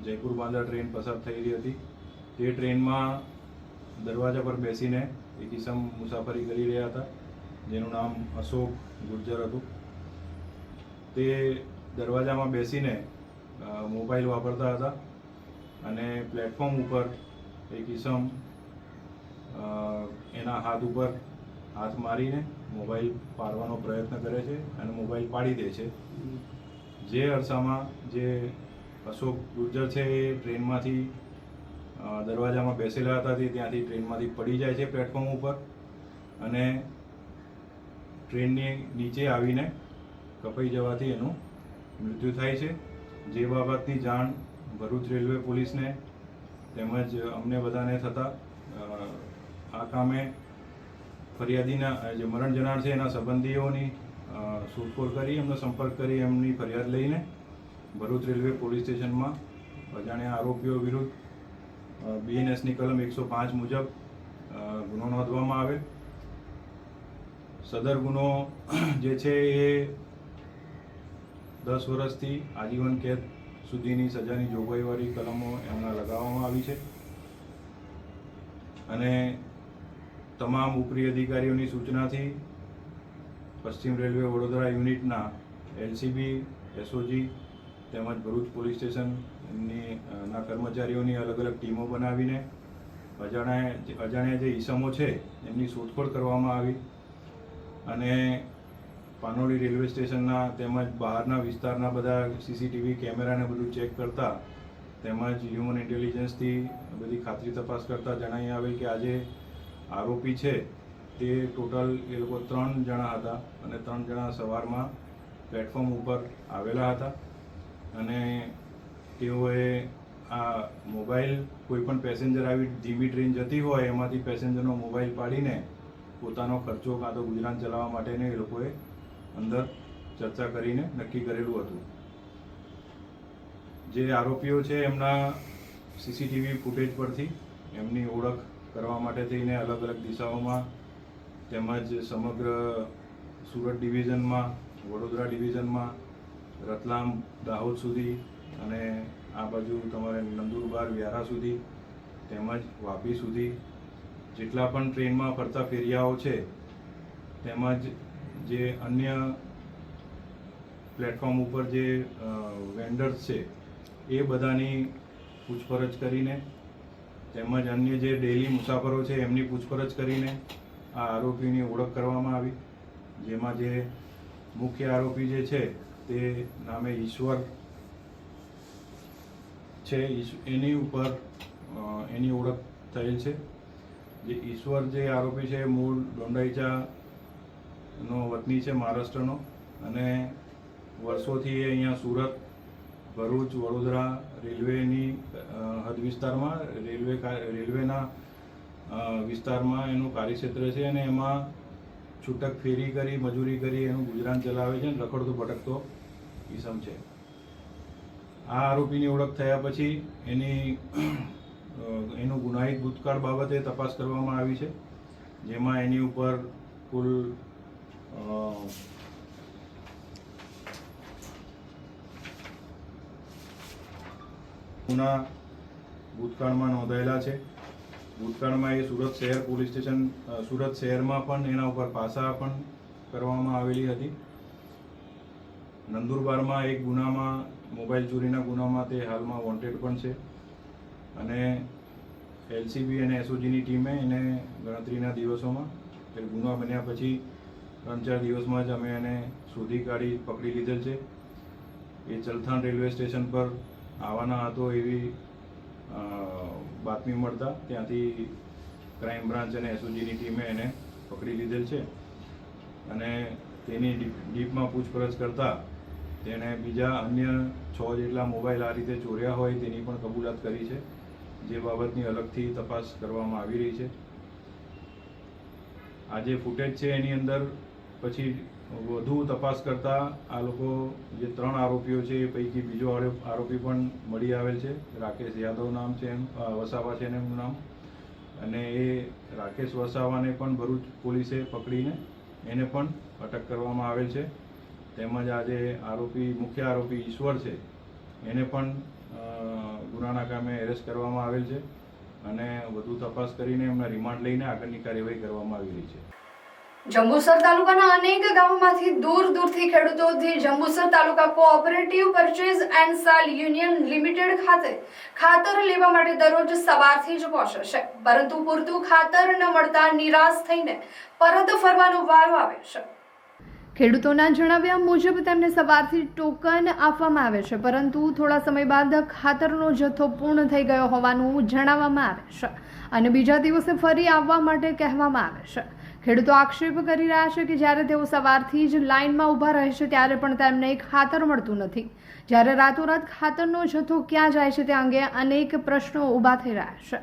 જયપુર બાંદ્રા ટ્રેન પસાર થઈ રહી હતી. તે ટ્રેનમાં દરવાજા પર બેસીને એક ઈસમ મુસાફરી કરી રહ્યા હતા જેનું નામ અશોક ગુર્જર હતું. તે દરવાજામાં બેસીને મોબાઈલ વાપરતા હતા અને પ્લેટફોર્મ ઉપર એક ઈસમ એના હાથ ઉપર હાથ મારીને મોબાઈલ પાડવાનો પ્રયત્ન કરે છે અને મોબાઈલ પાડી દે છે. જે અરસામાં જે અશોક ગુર્જર છે એ ટ્રેનમાંથી દરવાજામાં બેસેલા હતા તે ત્યાંથી ટ્રેનમાંથી પડી જાય છે પ્લેટફોર્મ ઉપર અને ટ્રેનની નીચે આવીને કપાઈ જવાથી એનું મૃત્યુ થાય છે. જે બાબતની જાણ ભરૂચ રેલવે પોલીસને તેમજ અમને બધાને થતાં આ કામે ફરિયાદીના જે મરણ જનાર છે એના સંબંધીઓની શોધખોળ કરી એમનો સંપર્ક કરી એમની ફરિયાદ લઈને ભરૂચ રેલવે પોલીસ સ્ટેશનમાં અજાણ્યા આરોપીઓ વિરુદ્ધ બીએનએસની કલમ 105 મુજબ ગુનો નોંધવામાં આવેલ. સદર ગુનો જે છે એ 10 વર્ષથી આજીવન કેદ સુધીની સજાની જોગવાઈવાળી કલમો એમના લગાવવામાં આવી છે. અને તમામ ઉપરી અધિકારીઓની સૂચનાથી પશ્ચિમ રેલવે વડોદરા યુનિટના એલસીબી, એસઓજી તેમજ ભરૂચ પોલીસ સ્ટેશનની ના કર્મચારીઓની અલગ અલગ ટીમો બનાવીને અજાણ્યા જે ઈસમો છે એમની શોધખોળ કરવામાં આવી અને પાનોલી રેલવે સ્ટેશનના તેમજ બહારના વિસ્તારના બધા સીસીટીવી કેમેરાને બધું ચેક કરતા તેમજ હ્યુમન ઇન્ટેલિજન્સથી બધી ખાતરી તપાસ કરતા જણાઈ આવેલ કે આજે આરોપી છે તે ટોટલ એ લોકો 3 જણા હતા અને 3 જણા સવારમાં પ્લેટફોર્મ ઉપર આવેલા હતા અને તેઓએ આ મોબાઈલ કોઈ પણ પેસેન્જર આવી ધીમી ટ્રેન જતી હોય એમાંથી પેસેન્જરનો મોબાઈલ પાડીને પોતાનો ખર્ચો કાં તો ગુજરાન ચલાવવા માટેને એ લોકોએ અંદર ચર્ચા કરીને નક્કી કરેલું હતું. જે આરોપીઓ છે એમના સીસીટીવી ફૂટેજ પરથી એમની ઓળખ કરવા માટે થઈને અલગ અલગ દિશાઓમાં તેમજ સમગ્ર સુરત ડિવિઝનમાં, વડોદરા ડિવિઝનમાં, રતલામ, દાહોદ સુધી અને આ બાજુ તમારે નંદુરબાર, વ્યારા સુધી તેમજ વાપી સુધી જેટલા પણ ટ્રેનમાં ફરતા ફેરિયાઓ છે તેમજ જે અન્ય પ્લેટફોર્મ ઉપર જે વેન્ડર્સ છે એ બધાની પૂછપરછ કરીને તેમજ અન્ય જે ડેલી મુસાફરો છે એમની પૂછપરછ કરીને આ આરોપીની ઓળખ કરવામાં આવી, જેમાં જે મુખ્ય આરોપી જે છે તે નામે ઈશ્વર છે, એની ઉપર એની ઓળખ થયેલ છે. જે ઈશ્વર જે આરોપી છે મૂળ ડોંડાઈચાનો વતની છે, મહારાષ્ટ્રનો, અને વર્ષોથી એ અહીંયા સુરત, ભરૂચ, વડોદરા રેલવેની હદ વિસ્તારમાં રેલવેના વિસ્તારમાં એનું કાર્યક્ષેત્ર છે અને એમાં છૂટક ફેરી કરી, મજૂરી કરી એનું ગુજરાન ચલાવે છે અને રખડતો ભટકતો ઈસમ છે. આ આરોપીની ઓળખ થયા પછી એનું ગુનાહિત ભૂતકાળ બાબતે તપાસ કરવામાં આવી છે, જેમાં એની ઉપર કુલ ગુના ભૂતકાળમાં નોંધાયેલા છે. ભૂતકાળમાં એ સુરત શહેર પોલીસ સ્ટેશન, સુરત શહેરમાં પણ એના ઉપર પાસા પણ કરવામાં આવેલી હતી. નંદુરબારમાં એક ગુનામાં, મોબાઈલ ચોરીના ગુનામાં તે હાલમાં વોન્ટેડ પણ છે અને એલસીબી અને એસઓજીની ટીમે એને ગણતરીના દિવસોમાં, એટલે ગુના બન્યા પછી 3-4 દિવસમાં જ અમે એને શોધી કાઢી પકડી લીધેલ છે. એ ચલથાણ રેલવે સ્ટેશન પર આવવાના હતો એવી બાતમી મળતા ત્યાંથી ક્રાઇમ બ્રાન્ચ અને એસઓજીની ટીમે એને પકડી લીધેલ છે અને તેની ડીપમાં પૂછપરછ કરતા તેણે બીજા અન્ય 6 જેટલા મોબાઈલ આ રીતે ચોર્યા હોય તેની પણ કબૂલાત કરી છે, જે બાબતની અલગથી તપાસ કરવામાં આવી રહી છે. આ જે ફૂટેજ છે એની અંદર પછી વધુ તપાસ કરતા આ લોકો જે 3 આરોપીઓ છે એ પૈકી બીજો આરોપી પણ મળી આવેલ છે. રાકેશ યાદવ નામ છે, વસાવા છે એનું નામ, અને એ રાકેશ વસાવાને પણ ભરૂચ પોલીસે પકડીને એને પણ અટક કરવામાં આવેલ છે. તેમજ આ જે મુખ્ય આરોપી ઈશ્વર છે એને પણ ગુનાના કામે એરેસ્ટ કરવામાં આવેલ છે અને વધુ તપાસ કરીને એમના રિમાન્ડ લઈને આગળની કાર્યવાહી કરવામાં આવી રહી છે. જંબુસર તાલુકાના અનેક ગામોમાંથી દૂરથી ખેડૂતોથી Jambusar Taluka cooperative purchase and sale union limited ખાતે ખાતર લેવા માટે દરરોજ સવારથી જ પહોંચે છે, પરંતુ પૂરતું ખાતર ન મળતા નિરાશ થઈને પરત ફરવાનો વારો આવે છે. ખેડૂતોના જણાવ્યા મુજબ તેમને સવારથી ટોકન આપવામાં આવે છે, પરંતુ થોડા સમય બાદ ખાતરનો જથ્થો પૂર્ણ થઈ ગયો હોવાનું જણાવવામાં આવે છે અને બીજા દિવસે ફરી આવવા માટે કહેવામાં આવે છે. ખેડૂતો આક્ષેપ કરી રહ્યા છે કે જ્યારે તેઓ સવારથી જ લાઇનમાં ઊભા રહે છે ત્યારે પણ તેમને ખાતર મળતું નથી. જ્યારે રાતોરાત ખાતરનો જથ્થો ક્યાં જાય છે તે અંગે અનેક પ્રશ્નો ઊભા થઈ રહ્યા છે.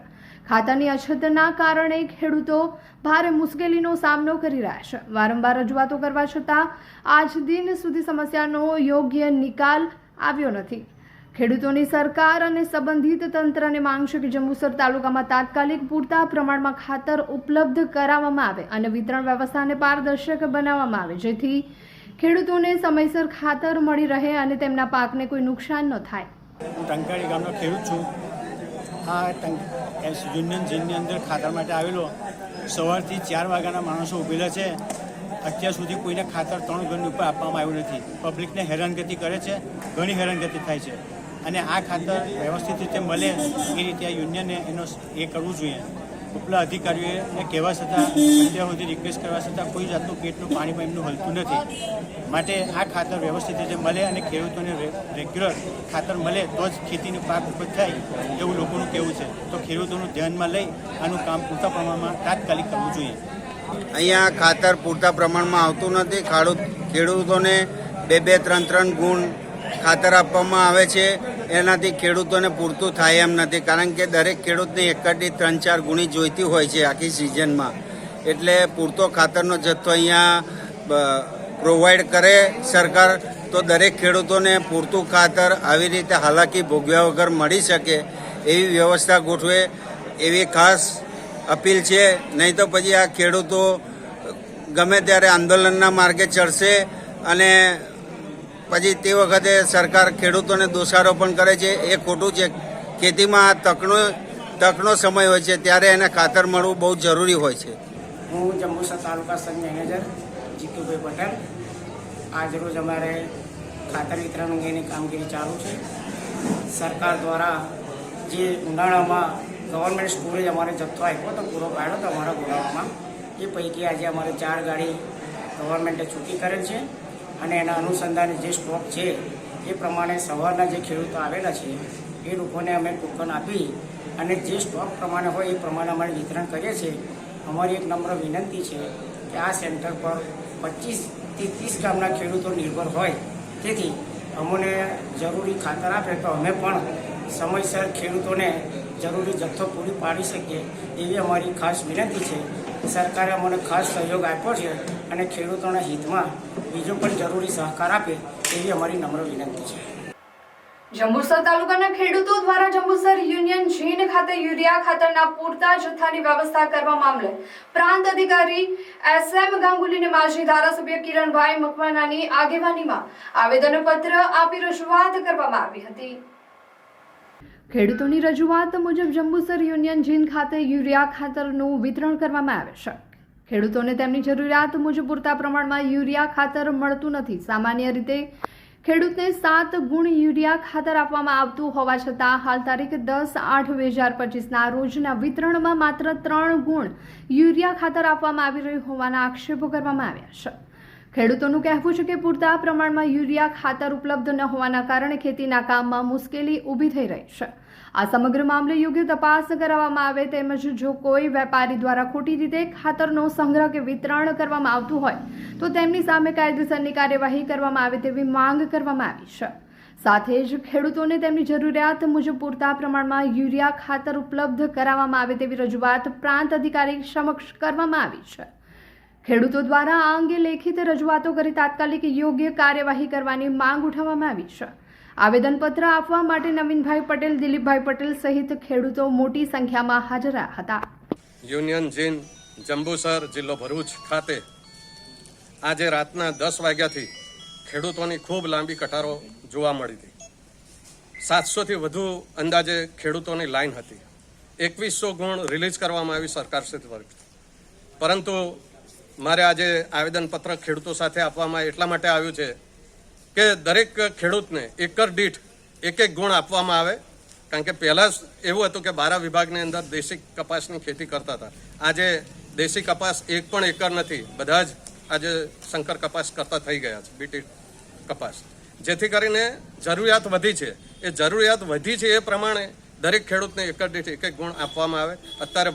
ખાતરની અછતના કારણે ખેડૂતો ભારે મુશ્કેલીનો સામનો કરી રહ્યા છે. વારંવાર રજૂઆતો કરવા છતાં આજ દિન સુધી સમસ્યાનો યોગ્ય નિકાલ આવ્યો નથી. ખેડૂતોની સરકાર અને સંબંધિત તંત્રને માંગ છે કે જંબુસર તાલુકામાં તાત્કાલિક પૂરતા પ્રમાણમાં ખાતર ઉપલબ્ધ કરાવવામાં આવે અને વિતરણ વ્યવસ્થાને પારદર્શક બનાવવામાં આવે, જેથી ખેડૂતોને સમયસર ખાતર મળી રહે અને તેમના પાકને કોઈ નુકસાન ન થાય. હું ટંકારી ગામનો ખેડૂત છું. આ યુનિયન જેલની અંદર ખાતર માટે આવેલો સવારથી 4 વાગ્યાના માણસો ઊભેલા છે. અત્યાર સુધી કોઈને ખાતર 3 ઘરની ઉપર આપવામાં આવ્યું નથી. પબ્લિકને હેરાનગતિ કરે છે, ઘણી હેરાનગતિ થાય છે. અને આ ખાતર વ્યવસ્થિત રીતે મળે એ રીતે આ યુનિયને એનો એ કરવું જોઈએ. ઉપલા અધિકારીઓને કહેવા છતાં, અત્યાર સુધી રિક્વેસ્ટ કરવા છતાં કોઈ જાતનું પેટનું પાણી એમનું હલતું નથી. માટે આ ખાતર વ્યવસ્થિત રીતે મળે અને ખેડૂતોને રેગ્યુલર ખાતર મળે તો જ ખેતીનો પાક ઉપજ થાય એવું લોકોનું કહેવું છે. તો ખેડૂતોનું ધ્યાનમાં લઈ આનું કામ પૂરતા પ્રમાણમાં તાત્કાલિક કરવું જોઈએ. અહીંયા ખાતર પૂરતા પ્રમાણમાં આવતું નથી. ખેડૂતોને 2-2, 3-3 ગુણ ખાતર આપવામાં આવે છે. એનાથી ખેડૂતોને પૂરતું થાય એમ નથી, કારણ કે દરેક ખેડૂતને એકડી 3-4 ગુણી જોઈતી હોય છે આખી સિઝનમાં. એટલે પૂરતો ખાતરનો જથ્થો અહીંયા પ્રોવાઈડ કરે સરકાર, તો દરેક ખેડૂતોને પૂરતું ખાતર આવી રીતે હાલાકી ભોગવ્યા વગર મળી શકે એવી વ્યવસ્થા ગોઠવે એવી ખાસ અપીલ છે. નહીં તો પછી આ ખેડૂતો ગમે ત્યારે આંદોલનના માર્ગે ચડશે અને પછી તે વખતે સરકાર ખેડૂતોને દોષારોપણ કરે છે. એ ખોટું છે. ખેતીમાં તકનો સમય હોય છે, ત્યારે એને ખાતર મળવું બહુ જરૂરી હોય છે. હું જંબુસર તાલુકા સંઘ મેનેજર જીતુભાઈ પટેલ. આજરોજ અમારે ખાતર વિતરણ અંગેની કામગીરી ચાલુ છે. સરકાર દ્વારા જે ઉનાળામાં ગવર્મેન્ટ સ્કૂલે જ અમારે જથ્થો આપ્યો તો પૂરો પાડ્યો તો અમારા ગોડાઉનમાં, એ પૈકી આજે અમારે 4 ગાડી ગવર્મેન્ટે છૂટી કરેલ છે. અને એના અનુસંધાને જે સ્ટોક છે એ પ્રમાણે સવારના જે ખેડૂતો આવેલા છે એ લોકોને અમે ટોકન આપી અને જે સ્ટોક પ્રમાણે હોય એ પ્રમાણે અમે વિતરણ કરીએ છીએ. અમારી એક નમ્ર વિનંતી છે કે આ સેન્ટર પર 25થી 30 ગામના ખેડૂતો નિર્ભર હોય, તેથી અમને જરૂરી ખાતર આપે તો અમે પણ સમયસર ખેડૂતોને જરૂરી જથ્થો પૂરી પાડી શકીએ એવી અમારી ખાસ વિનંતી છે. સરકારે અમને ખાસ સહયોગ આપ્યો છે અને ખેડૂતોના હિતમાં બીજો પણ જરૂરી સહકાર આપે એવી અમારી નમ્ર વિનંતી છે. જંબુસર તાલુકાના ખેડૂતો દ્વારા જંબુસર યુનિયન જીન ખાતે યુરિયા ખાતરના પૂરતા જથ્થાની વ્યવસ્થા કરવા મામલે પ્રાંત અધિકારી SM ગાંગુલીને માજી ધારાસભ્ય કિરણભાઈ મકવાનાની આગેવાનીમાં આવેદનપત્ર આપી રજૂઆત કરવામાં આવી હતી. ખેડૂતોની રજૂઆત મુજબ જંબુસર યુનિયન જીન ખાતે યુરિયા ખાતરનું વિતરણ કરવામાં આવે છે. ખેડૂતોને તેમની જરૂરિયાત મુજબ પૂરતા પ્રમાણમાં યુરિયા ખાતર મળતું નથી. સામાન્ય રીતે ખેડૂતને 7 ગુણ યુરિયા ખાતર આપવામાં આવતું હોવા છતાં હાલ તારીખ 10/8/2025ના રોજના વિતરણમાં માત્ર 3 ગુણ યુરિયા ખાતર આપવામાં આવી રહ્યું હોવાના આક્ષેપો કરવામાં આવ્યા છે. ખેડૂતોનું કહેવું છે કે પૂરતા પ્રમાણમાં યુરિયા ખાતર ઉપલબ્ધ ન હોવાના કારણે ખેતીના કામમાં મુશ્કેલી ઊભી થઈ રહી છે. આ સમગ્ર મામલે યોગ્ય તપાસ કરાવવામાં આવે, તેમજ જો કોઈ વેપારી દ્વારા ખોટી રીતે ખાતરનો સંગ્રહ કે વિતરણ કરવામાં આવતું હોય તો તેમની સામે કાયદેસરની કાર્યવાહી કરવામાં આવે તેવી માંગ કરવામાં આવી છે. સાથે જ ખેડૂતોને તેમની જરૂરિયાત મુજબ પૂરતા પ્રમાણમાં યુરિયા ખાતર ઉપલબ્ધ કરાવવામાં આવે તેવી રજૂઆત પ્રાંત અધિકારી સમક્ષ કરવામાં આવી છે. ખેડૂતો દ્વારા આ અંગે લેખિત રજૂઆતો કરી તાત્કાલિક યોગ્ય કાર્યવાહી કરવાની માંગ ઉઠાવવામાં આવી છે. આવેદનપત્ર આપવા માટે નવીનભાઈ પટેલ, દિલીપભાઈ પટેલ સહિત ખેડૂતો મોટી સંખ્યામાં હાજર રહ્યા હતા. યુનિયન જીન જંબુસર જિલ્લો ભરૂચ ખાતે આજે રાતના 10 વાગ્યાથી ખેડૂતોની ખૂબ લાંબી કતારો જોવા મળી હતી. 700થી વધુ અંદાજે ખેડૂતોની લાઈન હતી. 2100 ગુણ રિલીઝ કરવામાં આવી સરકારશ્રી તરફથી. પરંતુ મારે આજે આવેદનપત્ર ખેડૂતો સાથે આપવામાં એટલા માટે આવ્યું છે કે દરેક ખેડૂતને એકર દીઠ 1 ગુણ આપવામાં આવે. કારણ કે પહેલાં એવું હતું કે 12 વિભાગની અંદર દેશી કપાસની ખેતી કરતા હતા. આજે દેશી કપાસ એક પણ એકર નથી, બધા જ આજે શંકર કપાસ કરતા થઈ ગયા છે, બીટી કપાસ. જેથી કરીને જરૂરિયાત વધી છે. એ જરૂરિયાત વધી છે એ પ્રમાણે દરેક ખેડૂતને એકર દીઠ 1 ગુણ આપવામાં આવે. અત્યારે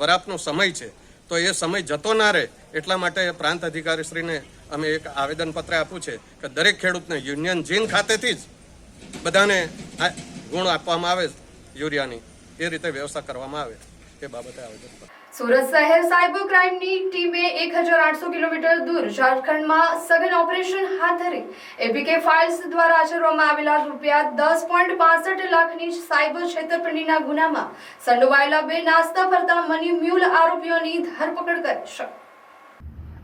વરાપનો સમય છે તો એ સમય જતો ના રહે એટલા માટે પ્રાંત અધિકારીશ્રીને અમે એક આવેદનપત્ર આપ્યું છે કે દરેક ખેડૂતને યુનિયન જીન ખાતેથી જ બધાને ગુણ આપવામાં આવે યુરિયાની, એ રીતે વ્યવસ્થા કરવામાં આવે એ બાબતે આવેદનપત્ર. સુરત શહેર સાયબર ક્રાઇમની ટીમે 1800 કિલોમીટર દૂર ઝારખંડમાં સઘન ઓપરેશન હાથ ધરી એપીકે ફાઇલ્સ દ્વારા આચરવામાં આવેલા ₹10.65 લાખની સાયબર છેતરપિંડીના ગુનામાં સંડોવાયેલા 2 નાસ્તા ફરતા મની મ્યુલ આરોપીઓની ધરપકડ કરી છે.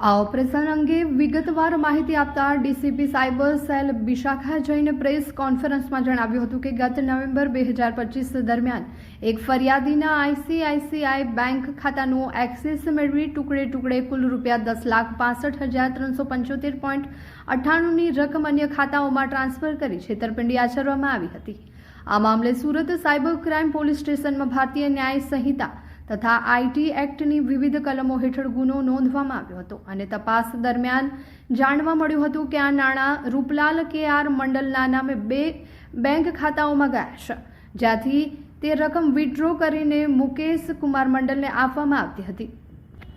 આ ઓપરેશન અંગે વિગતવાર માહિતી આપતા ડીસીપી સાયબર સેલ વિશાખા જૈને પ્રેસ કોન્ફરન્સમાં જણાવ્યું હતું કે ગત નવેમ્બર 2025 દરમિયાન એક ફરિયાદીના આઈસીઆઈસીઆઈ બેંક ખાતાનું એક્સેસ મેળવી ટુકડે કુલ ₹10,65,375.98ની રકમ અન્ય ખાતાઓમાં ટ્રાન્સફર કરી છેતરપિંડી આચરવામાં આવી હતી. આ મામલે સુરત સાયબર ક્રાઇમ પોલીસ સ્ટેશનમાં ભારતીય ન્યાય સંહિતા તથા આઈટી એક્ટની વિવિધ કલમો હેઠળ ગુનો નોંધવામાં આવ્યો હતો અને તપાસ દરમિયાન જાણવા મળ્યું હતું કે આ નાણાં રૂપલાલ KR મંડલના નામે 2 બેંક ખાતાઓમાં ગયા છે, જ્યાંથી તે રકમ વિથડ્રો કરીને મુકેશ કુમાર મંડલને આપવામાં આવતી હતી.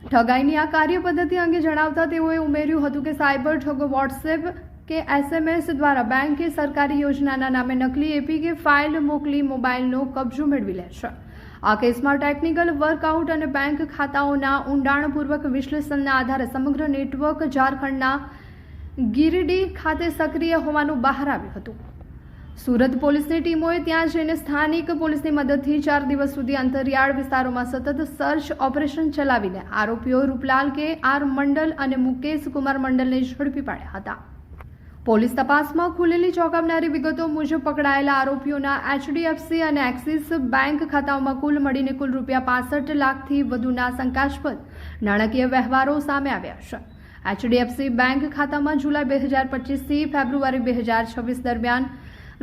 ઠગાઈની આ કાર્યપદ્ધતિ અંગે જણાવતા તેઓએ ઉમેર્યું હતું કે સાયબર ઠગો વોટ્સએપ કે SMS દ્વારા બેંકે સરકારી યોજનાના નામે નકલી APK ફાઇલ મોકલી મોબાઈલનો કબજો મેળવી લે છે. આ કેસમાં ટેકનિકલ વર્કઆઉટ અને બેંક ખાતાઓના ઊંડાણપૂર્વક વિશ્લેષણના આધારે સમગ્ર નેટવર્ક ઝારખંડના ગિરિડીહ ખાતે સક્રિય હોવાનું બહાર આવ્યું હતું. સુરત પોલીસની ટીમોએ ત્યાં જઈને સ્થાનિક પોલીસની મદદથી 4 દિવસ સુધી અંતરિયાળ વિસ્તારોમાં સતત સર્ચ ઓપરેશન ચલાવીને આરોપીઓ રૂપલાલ KR મંડલ અને મુકેશ કુમાર મંડલને ઝડપી પાડ્યા હતા. પોલીસ તપાસમાં ખુલેલી ચોંકાવનારી વિગતો મુજબ પકડાયેલા આરોપીઓના HDFC અને એક્સિસ બેંક ખાતાઓમાં કુલ મળીને ₹65 લાખથી વધુના શંકાસ્પદ નાણાકીય વ્યવહારો સામે આવ્યા છે. HDFC બેંક ખાતામાં જુલાઈ 2025 થી ફેબ્રુઆરી 2026 દરમિયાન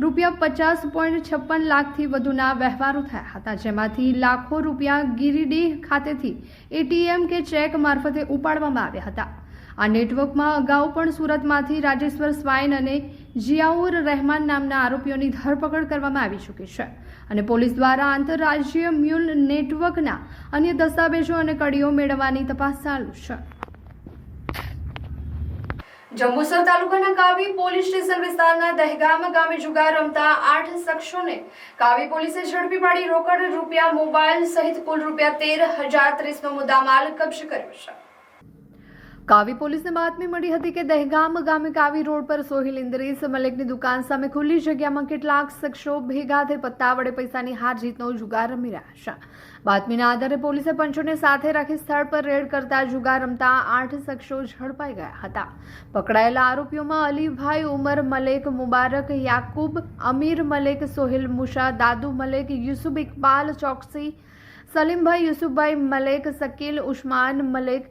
₹50.56 લાખથી વધુના વ્યવહારો થયા હતા, જેમાંથી લાખો રૂપિયા ગિરિડીહ ખાતેથી ATM કે ચેક મારફતે ઉપાડવામાં આવ્યા હતા. આ નેટવર્કમાં અગાઉ પણ સુરતમાંથી રાજેશ્વર સ્વાઈન અને જિયાઉર રહેમાન નામના આરોપીઓની ધરપકડ કરવામાં આવી ચૂકી છે અને પોલીસ દ્વારા આંતરરાજ્ય મ્યુલ નેટવર્કના અન્ય દસ્તાવેજો અને કડીઓ મેળવવાની તપાસ ચાલુ છે. જંબુસર તાલુકાના કાવી પોલીસ સ્ટેશન વિસ્તારના દહેગામ ગામે જુગાર રમતા 8 શખ્સોને કાવી પોલીસે ઝડપી પાડી રોકડ રૂપિયા, મોબાઈલ સહિત કુલ ₹13,030નો મુદ્દામાલ કબજે કર્યો છે. કાવી પોલીસને બાતમી મળી હતી કે દહેગામ ગામે કાવી રોડ પર સોહિલ ઇન્દ્રીસ મલેકની દુકાન સામે ખુલ્લી જગ્યામાં કેટલાક શખ્સો ભેગા થઈ પત્તા વડે પૈસાની હાર જીતનો જુગાર રમી રહ્યા છે. બાતમીના આધારે પોલીસે પંચોને સાથે રાખી સ્થળ પર રેડ કરતા જુગાર રમતા 8 શખ્સો ઝડપાઈ ગયા હતા. પકડાયેલા આરોપીઓમાં અલીભાઈ ઉમર મલેક, મુબારક યાકુબ, અમીર મલેક, સોહિલ મુશા, દાદુ મલેક, યુસુફ ઇકબાલ ચોકસી, સલીમભાઈ યુસુફભાઈ મલેક, શકીલ ઉસ્માન મલેક,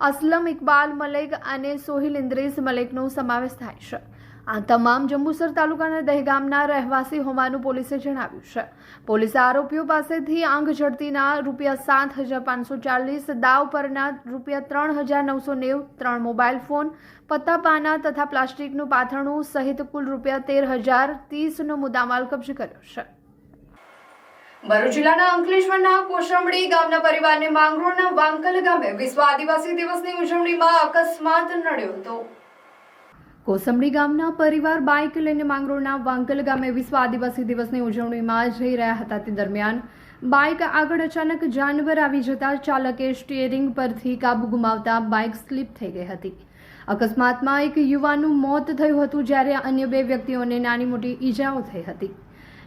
અસલમ ઇકબાલ મલેક અને સોહિલ ઇન્દ્રીસ મલેકનો સમાવેશ થાય છે. આ તમામ જંબુસર તાલુકાના દહેગામના રહેવાસી હોવાનું પોલીસે જણાવ્યું છે. પોલીસે આરોપીઓ પાસેથી આંખ ઝડતીના ₹7,540, દાવ પરના ₹3,990, 3 મોબાઈલ ફોન, પત્તા પાના તથા પ્લાસ્ટિકનું પાથરણું સહિત કુલ ₹13,030નો મુદ્દામાલ કબજે કર્યો છે. ભરૂચ જિલ્લાના અંકલેશ્વરના કોસંબડી ગામના પરિવારને માંગરોળના વાંકલ ગામે વિશ્વ આદિવાસી દિવસની ઉજવણીમાં અકસ્માત નડ્યો હતો. કોસંબડી ગામના પરિવાર બાઇક લઈને માંગરોળના વાંકલ ગામે વિશ્વ આદિવાસી દિવસની ઉજવણીમાં જઈ રહ્યા હતા. તે દરમિયાન બાઇક આગળ અચાનક જાનવર આવી જતા ચાલકે સ્ટીયરિંગ પરથી કાબુ ગુમાવતા બાઇક સ્લીપ થઈ ગઈ હતી. અકસ્માતમાં એક યુવાનનું મોત થયું હતું, જ્યારે અન્ય 2 વ્યક્તિઓને નાની મોટી ઈજાઓ થઈ હતી.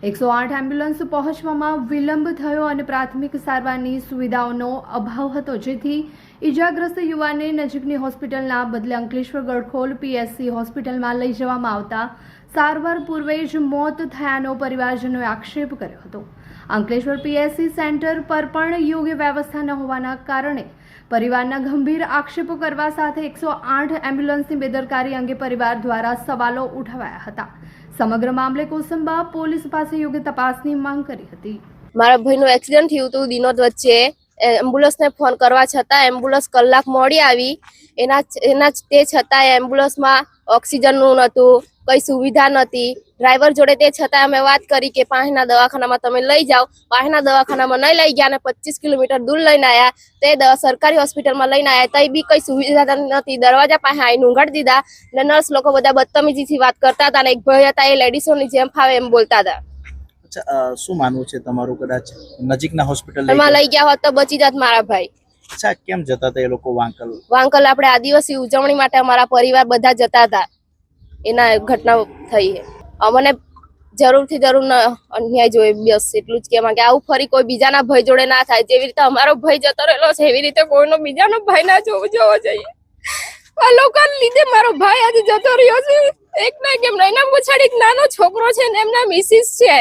108 એમ્બ્યુલન્સ પહોંચવામાં વિલંબ થયો અને પ્રાથમિક સારવારની સુવિધાઓનો અભાવ હતો, જેથી ઈજાગ્રસ્ત યુવાનને નજીકની હોસ્પિટલના બદલે અંકલેશ્વર ગડખોલ PSC હોસ્પિટલમાં લઈ જવામાં આવતા સારવાર પૂર્વે જ મોત થયાનો પરિવારજનોએ આક્ષેપ કર્યો હતો. અંકલેશ્વર PSC સેન્ટર પર પણ યોગ્ય વ્યવસ્થા ન હોવાના કારણે પરિવારના ગંભીર આક્ષેપો કરવા સાથે 108 એમ્બ્યુલન્સની બેદરકારી અંગે પરિવાર દ્વારા સવાલો ઉઠાવાયા હતા. સમગ્ર મામલે કોસંબા પોલીસ પાસે યોગ્ય તપાસની માંગ કરી હતી. મારા ભાઈનું એક્સિડન્ટ થયું હતું દિનોદ વચ્ચે. એમ્બ્યુલન્સને ફોન કરવા છતાં એમ્બ્યુલન્સ કલાક મોડી આવી. એના તે છતાં એમ્બ્યુલન્સમાં ઓક્સિજનનું નહોતું, કઈ સુવિધા નથી. ડ્રાઈવર જોડે તે છતાં અમે વાત કરી કે પાસેના દવાખાનામાં તમે લઈ જાઓ. પાસેના દવાખાનામાં નહીં લઈ ગયા અને 25 કિલોમીટર દૂર લઈને આવ્યા. તે સરકારી હોસ્પિટલમાં લઈને આવ્યા, તઈ બી કઈ સુવિધા નથી. દરવાજા પાસે આવીને ઊંઘાડી દીધા અને નર્સ લોકો બધા બદતમીજીથી વાત કરતા હતા અને એક ભાઈ હતા એ લેડીઝોની જેમ ફાવે એમ બોલતા હતા. શું માનવું છે તમારું? કદાચ નજીકના હોસ્પિટલ એમાં લઈ ગયા હોત તો બચી જાત મારા ભાઈ. કેમ જતા હતા એ લોકો વાંકલ? વાંકલ આપણે આદિવાસી ઉજવણી માટે અમારા પરિવાર બધા જતા હતા. એના ઘટના થઈ છે. અમને જરૂરથી જરૂર અન્યાય જોઈએ, બસ એટલું જ કહેવા કે આવું ફરી કોઈ બીજાના ભાઈ જોડે ના થાય. જેવી રીતે અમારો ભાઈ જતો રહેલો છે એવી રીતે કોઈનો બીજાનો ભાઈ ના જોવો જોઈએ. આ લોકોને લીધે મારો ભાઈ આજે જતો રહ્યો છે. એક ના એક એમના એના પછાડી એક નાનો છોકરો છે ને એમના મિસિસ છે.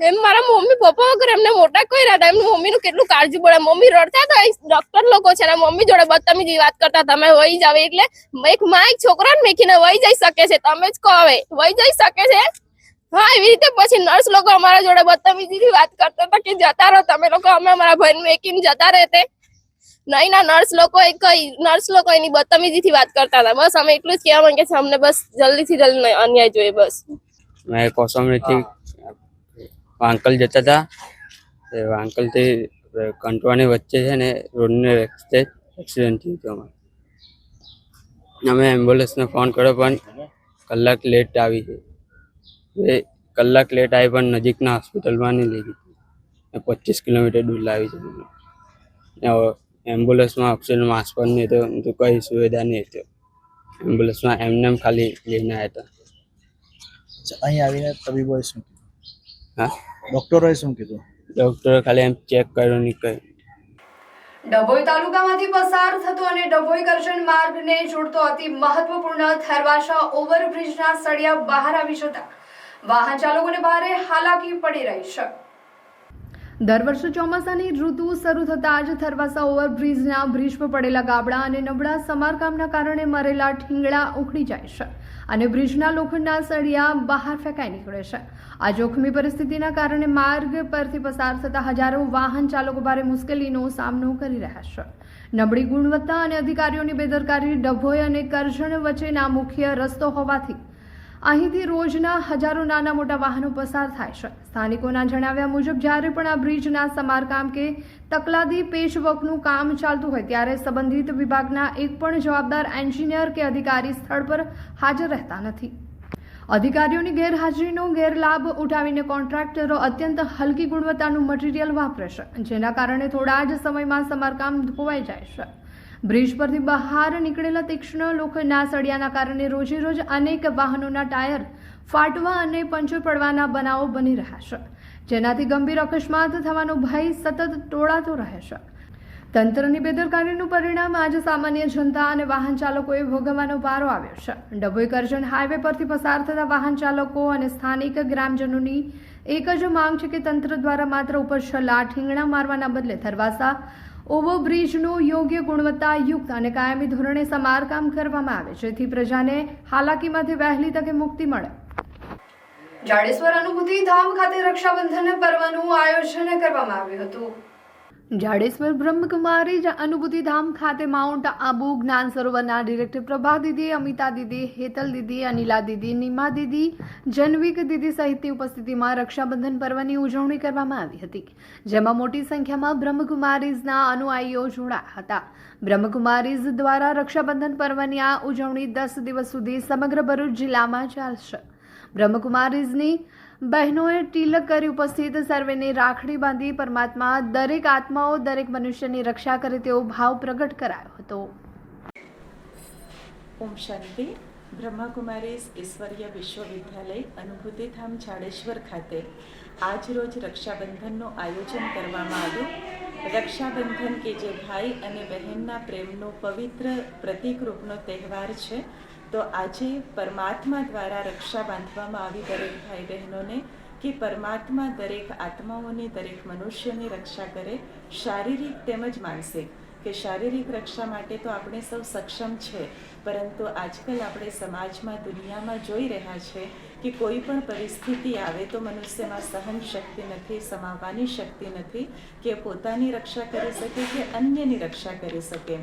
એમ મારા મમ્મી પપ્પા વગર એમને મોટા કર્યા હતા. એમની મમ્મીનું કેટલું કાળજી પડે. મમ્મી રડતા હતા. ડોક્ટર લોકો છે ને મમ્મી જોડે બદતમીજી વાત કરતા તમે વહી જાવ એટલે એક માં એક છોકરાને મેકીને વહી જઈ શકે છે. તમે જ કહો હવે વહી જઈ શકે છે. હા એવી રીતે પછી નર્સ લોકો અમારા જોડે બદતમીજીથી વાત કરતા હતા કે જતા રહો તમે લોકો, અમે અમારા ભાઈને મેકીને જતા રહેતે. નહીં ના નર્સ લોકો એની બદતમીજીથી વાત કરતા હતા. બસ અમે એટલું જ કહેવા માંગે છે અમને બસ જલ્દીથી જલ્દી અન્યાય જોઈએ બસ. मैं कौशमरी अंकल जता था अंकल थी कंटवानी वच्चे है ने रोड ने रस्ते एक्सीडेंट थी तो हमें एम्बुलन्स ने फोन करो पण कलाक लेट आई है. कलाक लेट आई पण नजीकना होस्पिटल में नहीं लई गई. 25 किलोमीटर दूर लावी है. एम्बुलन्स में ऑक्सीजन मास्क पर नहीं तो कोई सुविधा नहीं थी. एम्बुलन्स में एमने खाली लेने आया था. અહીં આવીને તબીબોએ શું કીધું? हाँ ડોક્ટરોએ શું કીધું? ડોક્ટરે ખાલી એમ ચેક કર્યો નહીં કહ્યું. ડભોઈ તાલુકામાંથી પસાર થતો અને ડભોઈ કરજણ માર્ગને જોડતો અતિ મહત્વપૂર્ણ થરવાસા ઓવરબ્રિજના સળિયા બહાર આવી જતા વાહન ચાલકોને ભારે હાલાકી પડી રહી છે. દર વર્ષે ચોમાસાની ઋતુ શરૂ થતાં જ થરવાસા ઓવરબ્રિજના બ્રિજ પર પડેલા ગાબડા અને નબળા સમારકામના કારણે મરેલા ઠીંગડા ઉખડી જાય છે અને બ્રિજના લોખંડના સળિયા બહાર ફેંકાઈ નીકળે છે. આ જોખમી પરિસ્થિતિના કારણે માર્ગ પરથી પસાર થતા હજારો વાહન ચાલકો ભારે મુશ્કેલીનો સામનો કરી રહ્યા છે. નબળી ગુણવત્તા અને અધિકારીઓની બેદરકારી ડભોઈ અને કરજણ વચ્ચેના મુખ્ય રસ્તો હોવાથી અહીંથી રોજના હજારો નાના મોટા વાહનો પસાર થાય છે. સ્થાનિકોના જણાવ્યા મુજબ જ્યારે પણ આ બ્રિજના સમારકામ કે તકલાદી પેચવર્કનું કામ ચાલતું હોય ત્યારે સંબંધિત વિભાગના એક પણ જવાબદાર એન્જિનિયર કે અધિકારી સ્થળ પર હાજર રહેતા નથી. અધિકારીઓની ગેરહાજરીનો ગેરલાભ ઉઠાવીને કોન્ટ્રાક્ટરો અત્યંત હલકી ગુણવત્તાનું મટીરીયલ વાપરે છે, જેના કારણે થોડા જ સમયમાં સમારકામ ધોવાઈ જાય છે. બ્રિજ પરથી બહાર નીકળેલા તીક્ષ્ણ લોખંડના સળિયાના કારણે રોજે રોજ અનેક વાહનોના ટાયર ફાટવા અને પંચર પડવાના બનાવો બની રહ્યા છે, જેનાથી ગંભીર અકસ્માત થવાનો ભય સતત ટોળાતો રહે છે. તંત્રની બેદરકારીનું પરિણામ આજે સામાન્ય જનતા અને વાહન ચાલકોએ ભોગવવાનો પારો આવ્યો છે. ડભોઈ કરજણ હાઈવે પરથી પસાર થતા વાહન ચાલકો અને સ્થાનિક ગ્રામજનોની એક જ માંગ છે કે તંત્ર દ્વારા માત્ર ઉપર છલ્લા ઠીંગણા મારવાના બદલે થરવાસા ઓવરબ્રિજનું યોગ્ય ગુણવત્તાયુક્ત અને કાયમી ધોરણે સમારકામ કરવામાં આવે, જેથી પ્રજાને હાલાકીમાંથી વહેલી તકે મુક્તિ મળે. જાડેશ્વર અનુભૂતિ ધામ ખાતે રક્ષાબંધન પર્વનું આયોજન કરવામાં આવ્યું હતું. જાડેશ્વર બ્રહ્મકુમારી અનુભૂતિ ધામ ખાતે માઉન્ટ આબુ જ્ઞાન સરોવરના ડિરેક્ટર પ્રભા દીદી, અમિતા દીદી, હેતલ દીદી, અનિલા દીદી, નીમા દીદી, જનવિક દીદી સહિતની ઉપસ્થિતિમાં રક્ષાબંધન પર્વની ઉજવણી કરવામાં આવી હતી, જેમાં મોટી સંખ્યામાં બ્રહ્મકુમારીઝના અનુયાયીઓ જોડાયા હતા. બ્રહ્મકુમારીઝ દ્વારા રક્ષાબંધન પર્વની આ ઉજવણી 10 દિવસ સુધી સમગ્ર ભરૂચ જિલ્લામાં ચાલશે. બ્રહ્મકુમારીઝની બહેનોએ તિલક કરી ઉપસ્થિત સર્વેને રાખડી બાંધી પરમાત્મા દરેક આત્માઓ દરેક મનુષ્યની રક્ષા કરે તેવો ભાવ પ્રગટ કરાયો હતો. ઓમ શાંતિ. બ્રહ્માકુમારીઝ ઈશ્વરીય વિશ્વવિદ્યાલય અનુભૂતિધામ જાડેશ્વર ખાતે આજ રોજ રક્ષાબંધનનું આયોજન કરવામાં આવ્યું. રક્ષાબંધન કે જે ભાઈ અને બહેનના પ્રેમનો પવિત્ર પ્રતીકરૂપનો તહેવાર છે, તો આજે પરમાત્મા દ્વારા રક્ષા બાંધવામાં આવી દરેક ભાઈ બહેનોને કે પરમાત્મા દરેક આત્માઓની, દરેક મનુષ્યની રક્ષા કરે, શારીરિક તેમજ માનસિક. કે શારીરિક રક્ષા માટે તો આપણે સૌ સક્ષમ છે, પરંતુ આજકાલ આપણે સમાજમાં, દુનિયામાં જોઈ રહ્યા છે કે કોઈ પણ પરિસ્થિતિ આવે તો મનુષ્યમાં સહન શક્તિ નથી, સમાવવાની શક્તિ નથી કે પોતાની રક્ષા કરી શકે કે અન્યની રક્ષા કરી શકે.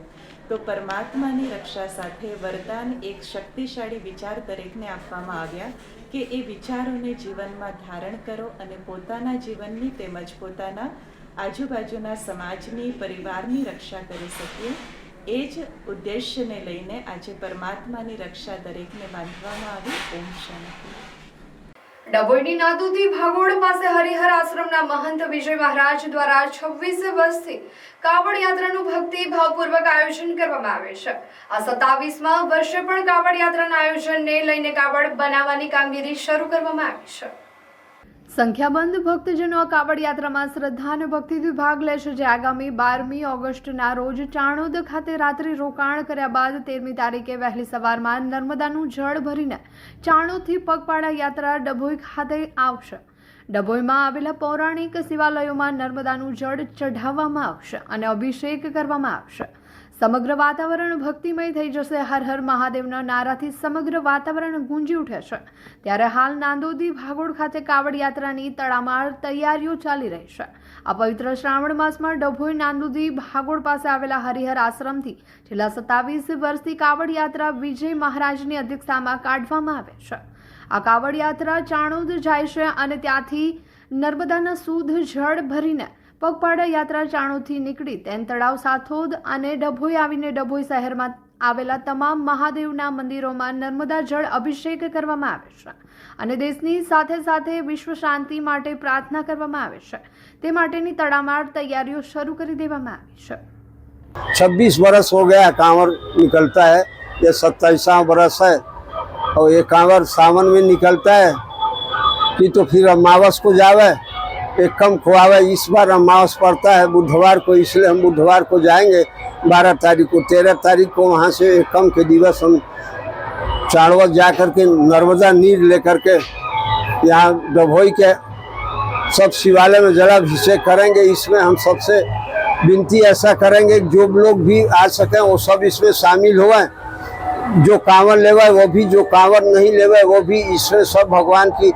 તો પરમાત્માની રક્ષા સાથે વરદાન એક શક્તિશાળી વિચાર દરેકને આપવામાં આવ્યા કે એ વિચારોને જીવનમાં ધારણ કરો અને પોતાના જીવનની તેમજ પોતાના આજુબાજુના સમાજની, પરિવારની રક્ષા કરી શકીએ. એ જ ઉદ્દેશ્યને લઈને આજે પરમાત્માની રક્ષા દરેકને બાંધવામાં આવી. ઓમ શાંતિ. ડભોઈની નાદુથી ભાગોળ પાસે હરિહર આશ્રમના મહંત વિજય મહારાજ દ્વારા 26 વર્ષથી કાવડ યાત્રાનું ભક્તિ ભાવપૂર્વક આયોજન કરવામાં આવે છે. આ 27મા વર્ષે પણ કાવડ યાત્રાના આયોજનને લઈને કાવડ બનાવવાની કામગીરી શરૂ કરવામાં આવી છે. સંખ્યાબંધ ભક્તજનો આ કાવડ યાત્રામાં શ્રદ્ધા અને ભક્તિથી ભાગ લેશે, જે આગામી 12મી ઓગસ્ટના રોજ ચાણોદ ખાતે રાત્રિ રોકાણ કર્યા બાદ 13મી તારીખે વહેલી સવારમાં નર્મદાનું જળ ભરીને ચાણોદથી પગપાળા યાત્રા ડભોઈ ખાતે આવશે. ડભોઈમાં આવેલા પૌરાણિક શિવાલયોમાં નર્મદાનું જળ ચઢાવવામાં આવશે અને અભિષેક કરવામાં આવશે. સમગ્ર વાતાવરણ ભક્તિમય થઈ જશે. હર હર મહાદેવના નારાથી સમગ્ર વાતાવરણ ગુંજી ઉઠે છે. ત્યારે હાલ નાંદોદી ભાગોળ ખાતે કાવડ યાત્રાની તડામાર તૈયારીઓ ચાલી રહી છે. આ પવિત્ર શ્રાવણ માસમાં ડભોઈ નાંદોદી ભાગોળ પાસે આવેલા હરિહર આશ્રમથી છેલ્લા 27 વર્ષથી કાવડ યાત્રા વિજય મહારાજની અધ્યક્ષતામાં કાઢવામાં આવે છે. આ કાવડ યાત્રા ચાણોદ જાય છે અને ત્યાંથી નર્મદાના શુદ્ધ જળ ભરીને પગપાળા યાત્રા ચાણોદથી નીકળી તેન તળાવ, સાથોદ અને ડભોઈ આવીને ડભોઈ શહેરમાં આવેલા તમામ મહાદેવના મંદિરોમાં નર્મદા જળ અભિષેક કરવામાં આવે છે અને દેશની સાથે સાથે વિશ્વ શાંતિ માટે પ્રાર્થના કરવામાં આવે છે. તે માટેની તડામાર તૈયારીઓ શરૂ કરી દેવામાં આવી છે. 26 बरस हो गया कांवर निकलता है, ये 27वां बरस है और ये कांवर सावन में निकलता है कि तो फिर अमावस को जावे, एक कम खुआवे. इस बार अमावस पड़ता है बुधवार को, इसलिए हम बुधवार को जाएंगे 12 तारीख को. 13 तारीख को वहाँ से एक कम के दिवस हम चाणवद जा कर के नर्मदा नीर लेकर के यहाँ डभोई के सब शिवालय में जलाभिषेक करेंगे. इसमें हम सबसे विनती ऐसा करेंगे कि जो लोग भी आ सकें वो सब इसमें शामिल हुए. जो कांवर लेवा वो भी, जो कांवर नहीं लेवा वो भी इसमें सब भगवान की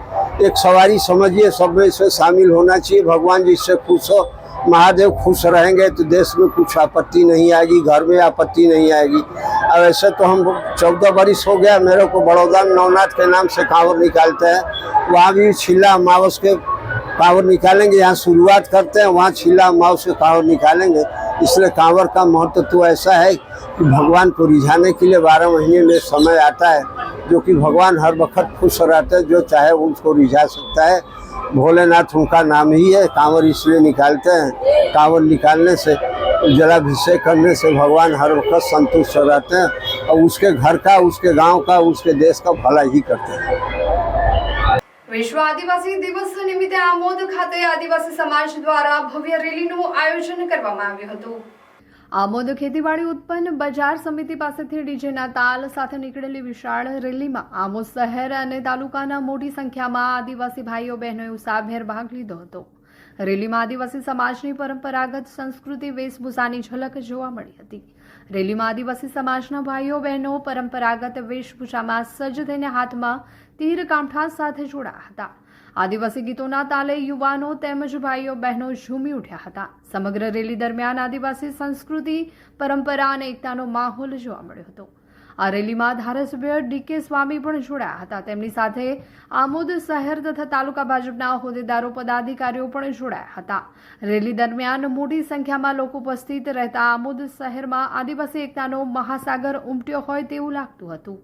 एक सवारी समझिए, सब में इसमें शामिल होना चाहिए. भगवान जिससे खुश हो, महादेव खुश रहेंगे तो देश में कुछ आपत्ति नहीं आएगी, घर में आपत्ति नहीं आएगी. अब ऐसे तो हम 14 बरिस हो गया मेरे को बड़ौदा में नवनाथ के नाम से कांवर निकालते हैं. वहाँ भी छिल्ला अमावस के कांवर निकालेंगे. यहाँ शुरुआत करते हैं, वहाँ छिल्ला अमावस के कांवर निकालेंगे. इसलिए कांवर का महत्व तो ऐसा है कि भगवान को रिझाने के लिए 12 महीने में समय आता है, जो कि भगवान हर वक्त खुश रहते हैं. जो चाहे उसको रिझा सकता है. भोलेनाथ उनका नाम ही है. कांवर इसलिए निकालते हैं. कांवर निकालने से, जलाभिषेक करने से भगवान हर वक्त संतुष्ट रहते हैं और उसके घर का, उसके गांव का, उसके देश का भला ही करते हैं. વિશ્વ આદિવાસી દિવસ નિમિત્તે આમોદ ખાતે આદિવાસી સમાજ દ્વારા ભવ્ય રેલીનું આયોજન કરવામાં આવ્યું હતું. આમોદ ખેતીવાડી ઉત્પન્ન બજાર સમિતિ પાસેથી ડીજેના તાલ સાથે નીકળેલી વિશાળ રેલીમાં આમોદ શહેર અને તાલુકાના મોટી સંખ્યામાં આદિવાસી ભાઈઓ બહેનોએ ઉત્સાહભેર ભાગ લીધો હતો. રેલીમાં આદિવાસી સમાજની પરંપરાગત સંસ્કૃતિ વેશભૂષાની ઝલક જોવા મળી હતી. રેલીમાં આદિવાસી સમાજના ભાઈઓ બહેનો પરંપરાગત વેશભૂષામાં સજ્જ થઈને હાથમાં તીર કામઠા સાથે જોડાયા હતા. આદિવાસી ગીતોના તાલે યુવાનો તેમજ ભાઈઓ બહેનો ઝૂમી ઉઠ્યા હતા. સમગ્ર રેલી દરમિયાન આદિવાસી સંસ્કૃતિ, પરંપરા અને એકતાનો માહોલ જોવા મળ્યો હતો. આ રેલીમાં ધારાસભ્ય ડીકે સ્વામી પણ જોડાયા હતા. તેમની સાથે આમોદ શહેર તથા તાલુકા ભાજપના હોદ્દેદારો, પદાધિકારીઓ પણ જોડાયા હતા. રેલી દરમિયાન મોટી સંખ્યામાં લોકો ઉપસ્થિત રહેતા આમોદ શહેરમાં આદિવાસી એકતાનો મહાસાગર ઉમટ્યો હોય તેવું લાગતું હતું.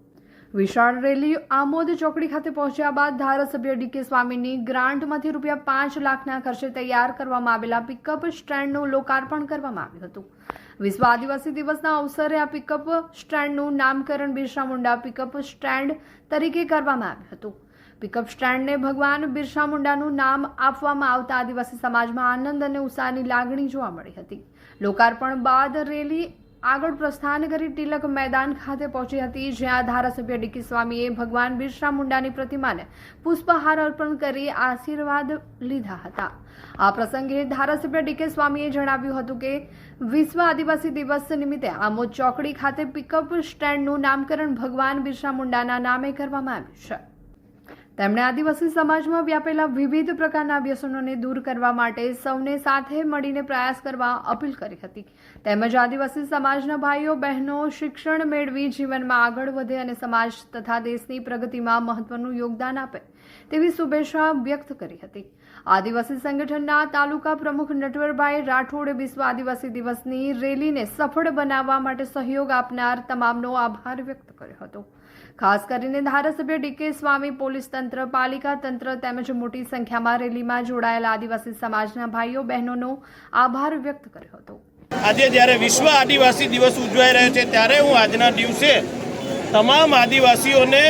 વિશાળ રેલી આમોદ ચોકડી ખાતે પહોંચ્યા બાદ ધારાસભ્ય ડીકે સ્વામીની ગ્રાન્ટમાંથી ₹5 લાખના ખર્ચે તૈયાર કરવામાં આવેલા પિકઅપ સ્ટેન્ડનું લોકાર્પણ કરવામાં આવ્યું હતું. વિશ્વ આદિવાસી દિવસના અવસરે આ પિકઅપ સ્ટેન્ડનું નામકરણ બિરસા મુંડા પિકઅપ સ્ટેન્ડ તરીકે કરવામાં આવ્યું હતું. પિકઅપ સ્ટેન્ડને ભગવાન બિરસા મુંડાનું નામ આપવામાં આવતા આદિવાસી સમાજમાં આનંદ અને ઉત્સાહની લાગણી જોવા મળી હતી. લોકાર્પણ બાદ રેલી આગળ પ્રસ્થાન કરી તિલક મેદાન ખાતે પહોંચી હતી, જ્યાં ધારાસભ્ય ડીકે સ્વામીએ ભગવાન બિરસા મુંડાની પ્રતિમાને પુષ્પહાર અર્પણ કરી આશીર્વાદ લીધા હતા. આ પ્રસંગે ધારાસભ્ય ડીકે સ્વામીએ જણાવ્યું હતું કે વિશ્વ આદિવાસી દિવસ નિમિત્તે આમોદ ચોકડી ખાતે પિકઅપ સ્ટેન્ડનું નામકરણ ભગવાન બિરસા મુંડાના નામે કરવામાં આવ્યું છે. તેમણે આદિવાસી સમાજમાં વ્યાપેલા વિવિધ પ્રકારના વ્યસનોને દૂર કરવા માટે સૌને સાથે મળીને પ્રયાસ કરવા અપીલ કરી હતી. તેમજ આદિવાસી સમાજના ભાઈઓ બહેનો શિક્ષણ મેળવી જીવનમાં આગળ વધે અને સમાજ તથા દેશની પ્રગતિમાં મહત્વનું યોગદાન આપે તેવી શુભેચ્છા વ્યક્ત કરી હતી. આદિવાસી સંગઠનના તાલુકા પ્રમુખ નટવરભાઈ રાઠોડે વિશ્વ આદિવાસી દિવસની રેલીને સફળ બનાવવા માટે સહયોગ આપનાર તમામનો આભાર વ્યક્ત કર્યો હતો. ખાસ કરીને ધારાસભ્ય ડીકે સ્વામી, પોલીસ તંત્ર, પાલિકા તંત્ર તેમજ મોટી સંખ્યામાં રેલીમાં જોડાયેલા આદિવાસી સમાજના ભાઈઓ બહેનોનો આભાર વ્યક્ત કર્યો હતો. આજે જ્યારે વિશ્વ આદિવાસી દિવસ ઉજવાઈ રહ્યો છે ત્યારે હું આજના દિવસે તમામ આદિવાસીઓને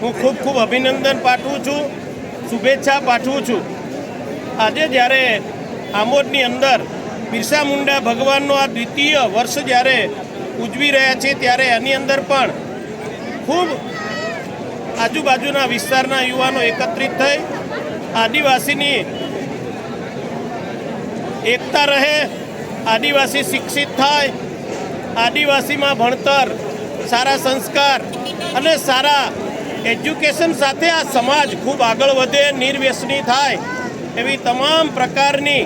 હું ખૂબ અભિનંદન પાઠવું છું, શુભેચ્છા પાઠવું છું. આજે જ્યારે આમોદની અંદર બિરસા મુંડા ભગવાનનો આ દ્વિતીય વર્ષ જ્યારે ઉજવી રહ્યા છે ત્યારે એની અંદર પણ ખૂબ આજુબાજુના વિસ્તારના યુવાનો એકત્રિત થઈ આદિવાસીની એકતા રહે, આદિવાસી શિક્ષિત થાય, આદિવાસીમાં ભણતર, સારા સંસ્કાર અને સારા એજ્યુકેશન સાથે આ સમાજ ખૂબ આગળ વધે, નિર્વ્યસની થાય એવી તમામ પ્રકારની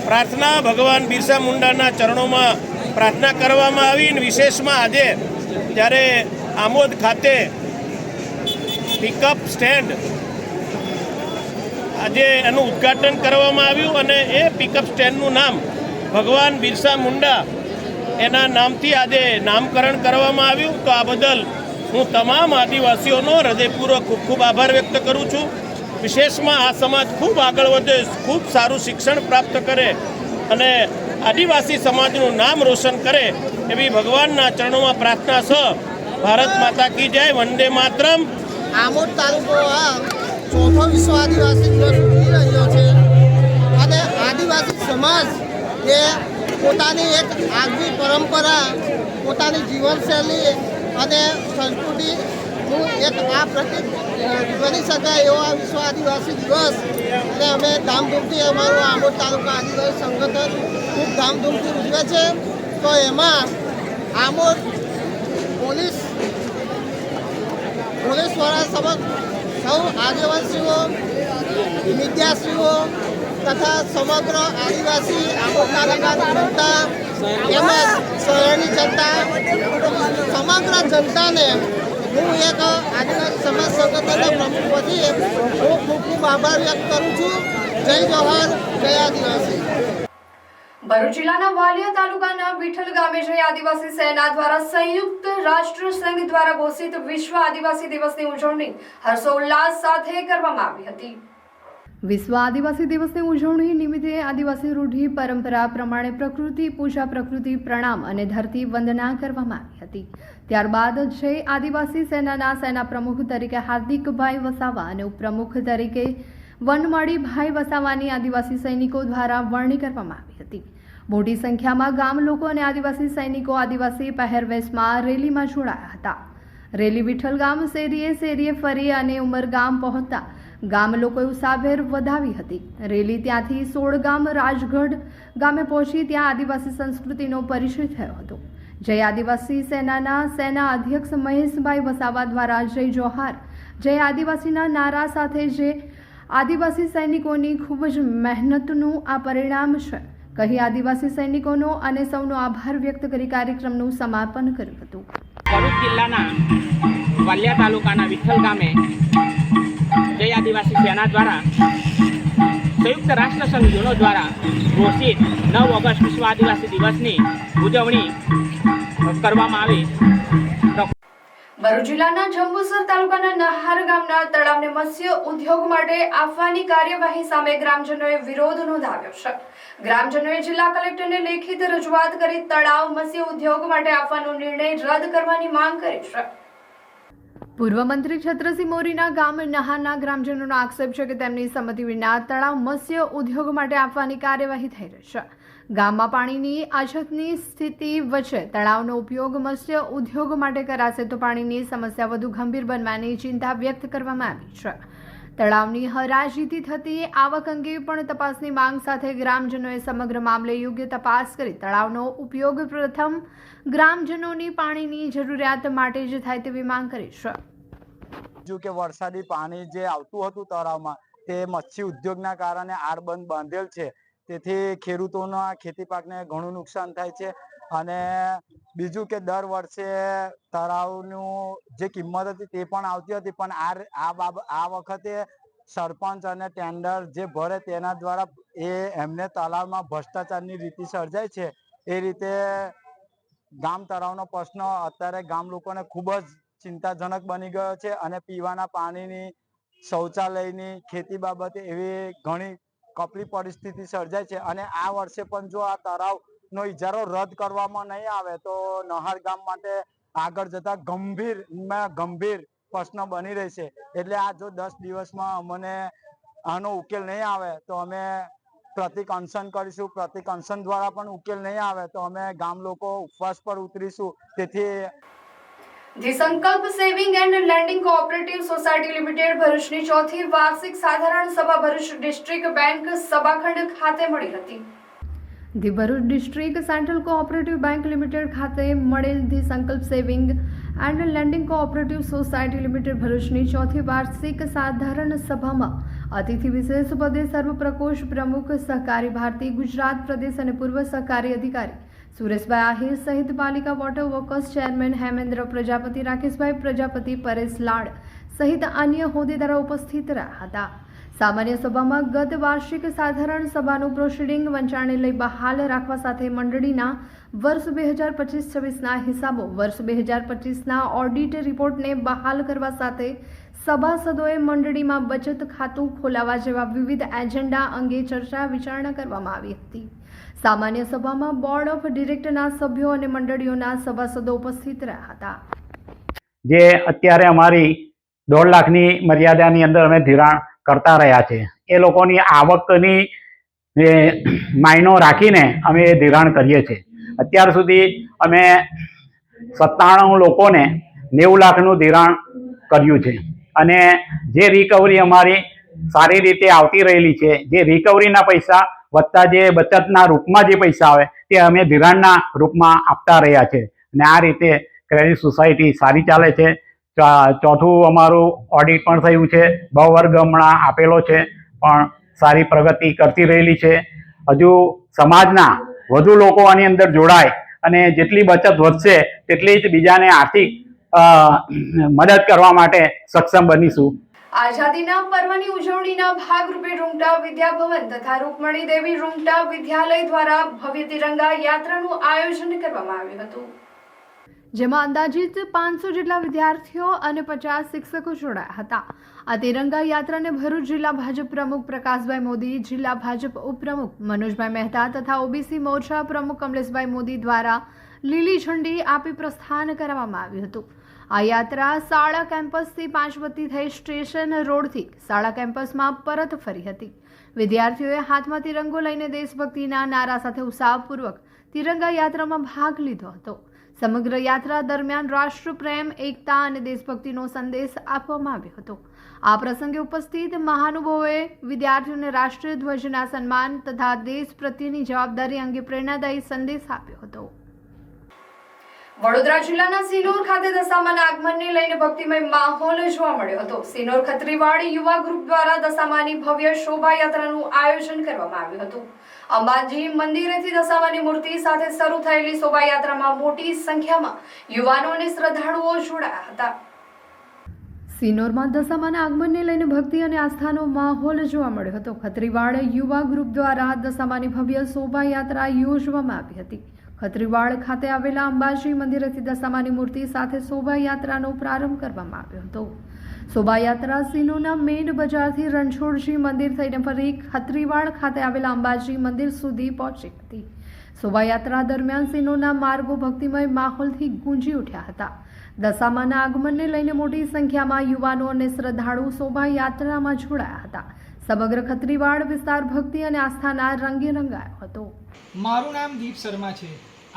પ્રાર્થના ભગવાન બિરસા મુંડાના ચરણોમાં પ્રાર્થના કરવામાં આવી. અને વિશેષમાં આજે જ્યારે આમોદ ખાતે પિકઅપ સ્ટેન્ડ આજે એનું ઉદ્ઘાટન કરવામાં આવ્યું અને એ પિકઅપ સ્ટેન્ડનું નામ ભગવાન બિરસા મુંડા એના નામથી આજે નામકરણ કરવામાં આવ્યું. તો આ બદલ હું તમામ આદિવાસીઓનો હૃદયપૂર્વક ખૂબ ખૂબ આભાર વ્યક્ત કરું છું. વિશેષમાં આ સમાજ ખૂબ આગળ વધે, ખૂબ સારું શિક્ષણ પ્રાપ્ત કરે અને આદિવાસી સમાજનું નામ રોશન કરે એવી ભગવાનના ચરણોમાં પ્રાર્થના છે. ભારત માતા કી જય, વંદે માતરમ. આમોદ તાલુકો ચોથો વિશ્વ આદિવાસી દિવસ ઉજવી રહ્યો છે અને આદિવાસી સમાજ એ પોતાની એક આગવી પરંપરા, પોતાની જીવનશૈલી અને સંસ્કૃતિનું એક આ પ્રતીક બની શકાય એવો આ વિશ્વ આદિવાસી દિવસ અને અમે ધામધૂમથી અમારું આમોદ તાલુકા આદિવાસી સંગઠન ખૂબ ધામધૂમથી ઉજવે છે. તો એમાં આમોદ પોલીસ વાળા સૌ આગેવાનશ્રીઓ, વિદ્યાર્થીઓ તથા સમગ્ર આદિવાસી આમોદ તાલુકાની જનતા તેમજ શહેરની જનતા, સમગ્ર જનતાને હું એક આદિવાસી સમાજ સંગઠનના પ્રમુખ વતી હું ખૂબ આભાર વ્યક્ત કરું છું. જય જોહાર, જય આદિવાસી. ભરૂચ જિલ્લાના વાલિયા તાલુકાના વિઠ્ઠલ ગામે જઈ આદિવાસી સેના દ્વારા સંયુક્ત રાષ્ટ્ર સંઘ દ્વારા ઘોષિત વિશ્વ આદિવાસી દિવસની ઉજવણી હર્ષોલ્લાસ સાથે કરવામાં આવી હતી. વિશ્વ આદિવાસી દિવસની ઉજવણી નિમિત્તે આદિવાસી રૂઢિ પરંપરા પ્રમાણે પ્રકૃતિ પૂજા, પ્રકૃતિ પ્રણામ અને ધરતી વંદના કરવામાં આવી હતી. ત્યારબાદ જય આદિવાસી સેનાના સેના પ્રમુખ તરીકે હાર્દિકભાઈ વસાવા અને ઉપપ્રમુખ તરીકે વનમાળીભાઈ વસાવાની આદિવાસી સૈનિકો દ્વારા વરણી કરવામાં આવી હતી. મોટી સંખ્યામાં ગામ લોકો અને આદિવાસી સૈનિકો આદિવાસી પહેરવેશમાં રેલીમાં જોડાયા હતા. રેલી વિઠ્ઠલ ગામ શેરીએ ફરી અને ઉમરગામ પહોંચતા ગામ લોકોએ ઉત્સાહભેર વધાવી હતી. રેલી ત્યાંથી 16 ગામ રાજગઢ ગામે પહોંચી ત્યાં આદિવાસી સંસ્કૃતિનો પરિચય થયો હતો. જય આદિવાસી સેનાના સેના અધ્યક્ષ મહેશભાઈ વસાવા દ્વારા જય જોહાર, જય આદિવાસીના નારા સાથે જે આદિવાસી સૈનિકોની ખૂબ જ મહેનતનું આ પરિણામ છે કહી આદિવાસી સૈનિકોનો અને સૌનો આભાર વ્યક્ત કરી કાર્યક્રમનું સમાપન કર્યું હતું. ભરૂચ જિલ્લાના વાલિયા તાલુકાના વિઠ્ઠલ ગામે જય આદિવાસી સેના દ્વારા સંયુક્ત રાષ્ટ્ર સંઘ યુનો દ્વારા ઘોષિત 9 ઓગસ્ટ વિશ્વ આદિવાસી દિવસની ઉજવણી કરવામાં આવી. ભરૂચ જિલ્લાના જંબુસર તાલુકાના નહાર ગામના તળાવને મત્સ્ય ઉદ્યોગ માટે આપવાની કાર્યવાહી સામે ગ્રામજનોએ વિરોધ નોંધાવ્યો છે. ગ્રામજનોએ જિલ્લા કલેક્ટરને લેખિત રજૂઆત કરી તળાવ મત્સ્ય ઉદ્યોગ માટે આપવાનો નિર્ણય રદ કરવાની માંગ કરી છે. પૂર્વ મંત્રી છત્રસિંહ મોરીના ગામ નહારના ગ્રામજનોનો આક્ષેપ છે કે તેમની સંમતિ વિના તળાવ મત્સ્ય ઉદ્યોગ માટે આપવાની કાર્યવાહી થઈ રહી છે. ગામમાં પાણીની અછતની સ્થિતિ વચ્ચે તળાવનો ઉપયોગ મત્સ્ય ઉદ્યોગ માટે કરાશે તો પાણીની સમસ્યા વધુ ગંભીર બનવાની ચિંતા વ્યક્ત કરવામાં આવી છે. તળાવની હરાજીથી થતી આવક અંગે પણ તપાસની માંગ સાથે ગ્રામજનોએ સમગ્ર મામલે યોગ્ય તપાસ કરી તળાવનો ઉપયોગ પ્રથમ ગ્રામજનોની પાણીની જરૂરિયાત માટે જ થાય તેવી માંગ કરી છે. જો કે વરસાદી પાણી જે આવતું હતું તળાવમાં તે મત્સ્ય ઉદ્યોગના કારણે આડબંધ બાંધેલ છે, તેથી ખેડૂતોના ખેતી પાકને ઘણું નુકસાન થાય છે. અને બીજું કે દર વર્ષે તળાવનું જે કિંમત હતી તે પણ આવતી હતી, પણ આ વખતે સરપંચ અને ટેન્ડર જે ભરે તેના દ્વારા એમને તળાવમાં ભ્રષ્ટાચારની રીતિ સર્જાય છે. એ રીતે ગામ તળાવનો પ્રશ્ન અત્યારે ગામ લોકોને ખૂબ જ ચિંતાજનક બની ગયો છે અને પીવાના પાણીની, શૌચાલયની, ખેતી બાબતે એવી ઘણી કપરી પરિસ્થિતિ સર્જાય છે. અને આ વર્ષે પણ જો આ તળાવનો ઇજારો રદ કરવામાં નહીં આવે તો નહાર ગામ માટે આગળ જતા ગંભીર પ્રશ્ન બની રહેશે. એટલે આ જો 10 દિવસમાં અમને આનો ઉકેલ નહીં આવે તો અમે પ્રતિક અનશન કરીશું. પ્રતિક અનશન દ્વારા પણ ઉકેલ નહીં આવે તો અમે ગામ લોકો ઉપવાસ પર ઉતરીશું. તેથી the Sankalp saving and lending cooperative society limited ભરૂચની ચોથી વાર્ષિક સાધારણ સભા ભરૂચ ડિસ્ટ્રિક્ટ બેંક સભાખંડ ખાતે મળી હતી. The Bharuch district central cooperative bank limited ખાતે મળેલ the Sankalp saving and lending cooperative society limited ભરૂચની ચોથી વાર્ષિક સાધારણ સભામાં અતિથિ વિશેષ પદે સર્વ પ્રકોષ્ઠ પ્રમુખ સહકારી ભારતી ગુજરાત પ્રદેશ અને પૂર્વ સહકારી અધિકારી સુરેશભાઈ આહિર સહિત પાલિકા water workers chairman Hemendra Prajapati, Rakeshbhai Prajapati, Paresh Lad સહિત અન્ય હોદ્દેદારો ઉપસ્થિત રહ્યા હતા. સામાન્ય સભામાં ગત વાર્ષિક સાધારણ સભાનું પ્રોસિડિંગ વંચાણે લઈ બહાલ રાખવા સાથે મંડળીના વર્ષ 2025-26ના હિસાબો, વર્ષ 2025ના ઓડિટ રિપોર્ટને બહાલ કરવા સાથે સભાસદોએ મંડળીમાં બચત ખાતું ખોલાવવા જેવા વિવિધ એજન્ડા અંગે ચર્ચા વિચારણા કરવામાં આવી હતી. સામાન્ય સભામાં બોર્ડ ઓફ ડિરેક્ટરના સભ્યો અને મંડળીઓના સભાસદો ઉપસ્થિત રહ્યા હતા. જે અત્યારે અમારી 1.5 લાખની મર્યાદાની અંદર અમે ધિરાણ કરતા રહ્યા છે. એ લોકોની આવકની માયનો રાખીને અમે એ ધિરાણ કરીએ છીએ. અત્યાર સુધી અમે 97 લોકોને 90 લાખનું ધિરાણ કર્યું છે અને જે રિકવરી અમારી સારી રીતે આવતી રહેલી છે, જે રિકવરીના પૈસા વત્તા જે બચતના રૂપમાં જે પૈસા આવે તે અમે ધિરાણના રૂપમાં આપતા રહ્યા છે અને આ રીતે ક્રેડિટ સોસાયટી સારી ચાલે છે. ચોથું અમારું ઓડિટ પણ થયું છે. બ વર્ગ હમણાં આપેલો છે પણ સારી પ્રગતિ કરતી રહેલી છે. હજુ સમાજના વધુ લોકો આની અંદર જોડાય અને જેટલી બચત વધશે તેટલી જ બીજાને આર્થિક મદદ કરવા માટે સક્ષમ બનીશું. આઝાદીના પર્વની ઉજવણીના ભાગરૂપે રૂંગટા વિદ્યાભવન તથા રૂકમણી દેવી રૂંગટા વિદ્યાલય દ્વારા ભવ્ય તિરંગા યાત્રાનું આયોજન કરવામાં આવ્યું હતું, જેમાં અંદાજિત 500 જેટલા વિદ્યાર્થીઓ અને 50 શિક્ષકો જોડાયા હતા. આ તિરંગા યાત્રાને ભરૂચ જિલ્લા ભાજપ પ્રમુખ પ્રકાશભાઈ મોદી, જિલ્લા ભાજપ ઉપપ્રમુખ મનોજભાઈ મહેતા તથા ઓબીસી મોરચા પ્રમુખ કમલેશભાઈ મોદી દ્વારા લીલી ઝંડી આપી પ્રસ્થાન કરવામાં આવ્યું હતું. આ યાત્રા શાળા કેમ્પસથી પાંચબત્તી થઈ સ્ટેશન રોડથી શાળા કેમ્પસમાં પરત ફરી હતી. વિદ્યાર્થીઓએ હાથમાં તિરંગો લઈને દેશભક્તિના નારા સાથે ઉત્સાહપૂર્વક તિરંગા યાત્રામાં ભાગ લીધો હતો. સમગ્ર યાત્રા દરમિયાન રાષ્ટ્રપ્રેમ, એકતા અને દેશભક્તિનો સંદેશ આપવામાં આવ્યો હતો. આ પ્રસંગે ઉપસ્થિત મહાનુભાવોએ વિદ્યાર્થીઓને રાષ્ટ્રીય ધ્વજના સન્માન તથા દેશ પ્રત્યેની જવાબદારી અંગે પ્રેરણાદાયી સંદેશ આપ્યો હતો. વડોદરા જિલ્લાના સિનોર ખાતે દશામાના આગમનને લઈને ભક્તિમય માહોલ જોવા મળ્યો હતો. સિનોર ખત્રીવાડ યુવા ગ્રુપ દ્વારા દશામાની ભવ્ય શોભાયાત્રાનું આયોજન કરવામાં આવ્યું હતું. અંબાજી મંદિરેથી દશામાની મૂર્તિ સાથે શરૂ થયેલી શોભાયાત્રામાં મોટી સંખ્યામાં યુવાનો અને શ્રદ્ધાળુઓ જોડાયા હતા. સિનોરમાં દશામાના આગમનને લઈને ભક્તિ અને આસ્થાનો માહોલ જોવા મળ્યો હતો. ખત્રીવાડ યુવા ગ્રુપ દ્વારા દશામાની ભવ્ય શોભાયાત્રા યોજવામાં આવી હતી. ખત્રીવાડ ખાતે આવેલા અંબાજી મંદિરેથી દશામાની મૂર્તિ સાથે શોભાયાત્રાનો પ્રારંભ કરવામાં આવ્યો હતો. શોભાયાત્રા સિનોરના મેઇન બજારથી રણછોડજી મંદિર થઈને ફરી ખત્રીવાડ ખાતે આવેલા અંબાજી મંદિર સુધી પહોંચી હતી. શોભાયાત્રા દરમિયાન સિનોરના માર્ગો ભક્તિમય માહોલથી ગુંજી ઉઠ્યા હતા. દશામાના આગમનને લઈને મોટી સંખ્યામાં યુવાનો અને શ્રદ્ધાળુ શોભાયાત્રામાં જોડાયા હતા. સમગ્ર ખત્રીવાડ વિસ્તાર ભક્તિ અને આસ્થાના રંગે રંગાયો હતો. મારું નામ દીપ શર્મા છે.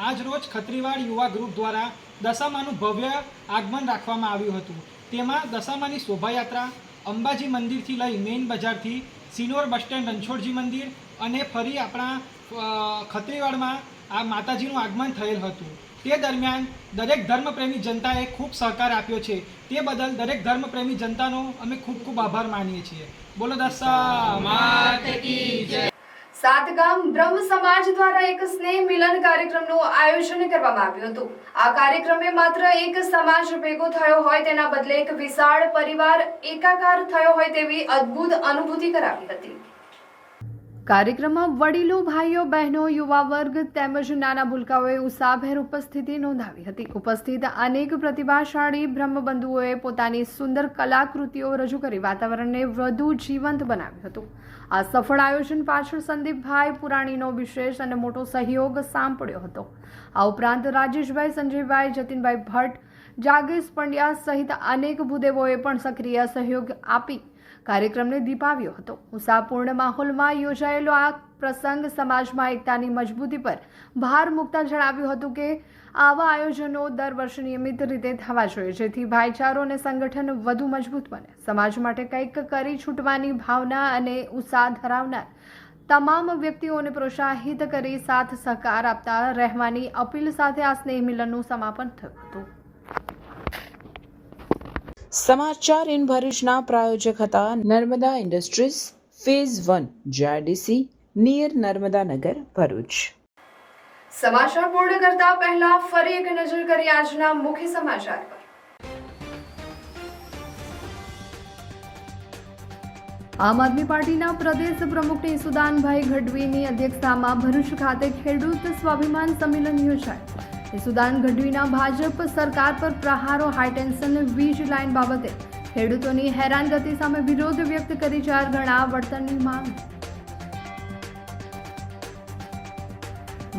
આજ રોજ ખત્રીવાડ યુવા ગ્રુપ દ્વારા દશામાનું ભવ્ય આગમન રાખવામાં આવ્યું હતું. તેમાં દશામાની શોભાયાત્રા અંબાજી મંદિરથી લઈ મેઇન બજારથી સિનોર બસ સ્ટેન્ડ, રણછોડજી મંદિર અને ફરી આપણા ખત્રીવાડમાં આ માતાજીનું આગમન થયેલ હતું. તે દરમિયાન દરેક ધર્મપ્રેમી જનતાએ ખૂબ સહકાર આપ્યો છે. તે બદલ દરેક ધર્મપ્રેમી જનતાનો અમે ખૂબ ખૂબ આભાર માનીએ છીએ. બોલો દશા માત કી જય. સાતગામ બ્રહ્મ સમાજ દ્વારા એક સ્નેહ મિલન કાર્યક્રમનું આયોજન કરવામાં આવ્યું હતું. આ કાર્યક્રમે માત્ર એક સમાજ ભેગો થયો હોય તેના બદલે એક વિશાળ પરિવાર એકાકાર થયો હોય તેવી અદ્ભુત અનુભૂતિ કરાવી હતી. કાર્યક્રમમાં વડીલો, ભાઈઓ, બહેનો, યુવા વર્ગ તેમજ નાના ભૂલકાઓએ ઉત્સાહભેર ઉપસ્થિતિ નોંધાવી હતી. ઉપસ્થિત અનેક પ્રતિભાશાળી બ્રહ્મબંધુઓએ પોતાની સુંદર કલાકૃતિઓ રજૂ કરી વાતાવરણને વધુ જીવંત બનાવ્યું હતું. આ સફળ આયોજન પાછળ સંદીપભાઈ પુરાણીનો વિશેષ અને મોટો સહયોગ સાંપડ્યો હતો. આ ઉપરાંત રાજેશભાઈ, સંજયભાઈ, જતીનભાઈ ભટ્ટ, જાગીશ પંડ્યા સહિત અનેક ભૂદેવોએ પણ સક્રિય સહયોગ આપી કાર્યક્રમને દીપાવ્યો હતો. ઉત્સાહપૂર્ણ માહોલમાં યોજાયેલો આ પ્રસંગ સમાજમાં એકતાની મજબૂતી પર ભાર મૂકતા જણાવ્યું હતું કે આવા આયોજનો દર વર્ષે નિયમિત રીતે થવા જોઈએ, જેથી ભાઈચારો અને સંગઠન વધુ મજબૂત બને. સમાજ માટે કંઈક કરી છૂટવાની ભાવના અને ઉત્સાહ ધરાવનાર તમામ વ્યક્તિઓને પ્રોત્સાહિત કરી સાથ સહકાર આપતા રહેવાની અપીલ સાથે આ સ્નેહ મિલનનું સમાપન થયું હતું. સમાચાર ઇન ભરૂચના પ્રાયોજક હતા Narmada industries phase 1 JIDC near Narmadanagar Bharuch. સમાચાર પૂર્ણ કરતા પહેલા ફરી એક નજર કરી આજના મુખ્ય સમાચાર પર. આમ આદમી પાર્ટીના પ્રદેશ પ્રમુખ ઈસુદાનભાઈ ગઢવીની અધ્યક્ષતામાં ભરૂચ ખાતે ખેડૂત સ્વાભિમાન સંમેલન યોજાયું. ઈસુદાન ગઢવીના ભાજપ સરકાર પર પ્રહારો, હાઈટેન્શન વીજ લાઇન બાબતે ખેડૂતોની હેરાનગતિ સામે વિરોધ વ્યક્ત કરી 4 ગણા વળતરની માંગ.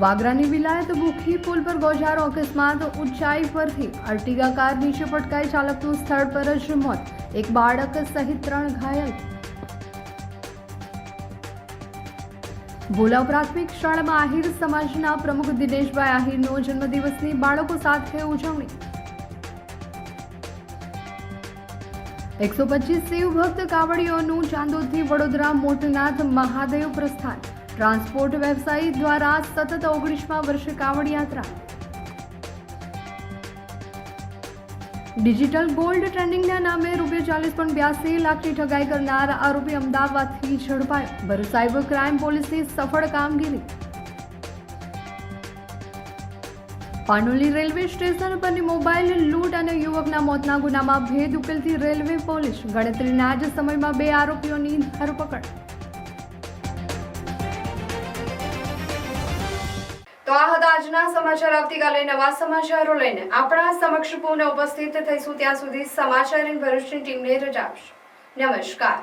વાગરાની વિલાયત બુખી પુલ પર ગોજારો અકસ્માત, ઊંચાઈ પરથી અર્ટિગા કાર નીચે પટકાઈ ચાલકનું સ્થળ પર જ મોત, એક બાળક સહિત 3 ઘાયલ. ભોલાવ પ્રાથમિક શાળામાં આહિર સમાજના પ્રમુખ દિનેશભાઈ આહિરનો જન્મદિવસની બાળકો સાથે ઉજવણી. 125 શિવ ભક્ત કાવડીઓનું ચાંદોદથી વડોદરા મોટનાથ મહાદેવ પ્રસ્થાન. ટ્રાન્સપોર્ટ વ્યવસાયી દ્વારા સતત 19મા વર્ષે કાવડ યાત્રા. ડિજિટલ ગોલ્ડ ટ્રેન્ડિંગના નામે ₹40.82 લાખની ઠગાઈ કરનાર આરોપી અમદાવાદથી ઝડપાયો. ભરૂચ સાયબર ક્રાઇમ પોલીસની સફળ કામગીરી. પાનોલી રેલવે સ્ટેશન પરની મોબાઈલ લૂંટ અને યુવકના મોતના ગુનામાં ભેદ ઉકેલતી રેલવે પોલીસ. ગણતરીના જ સમયમાં 2 આરોપીઓની ધરપકડ. તો આ હતા આજના સમાચાર. આવતીકાલે નવા સમાચારો લઈને આપણા સમક્ષ પુનઃ ઉપસ્થિત થઈશું. ત્યાં સુધી સમાચાર ઇન ભરૂચની ટીમને રજા આપશે. નમસ્કાર.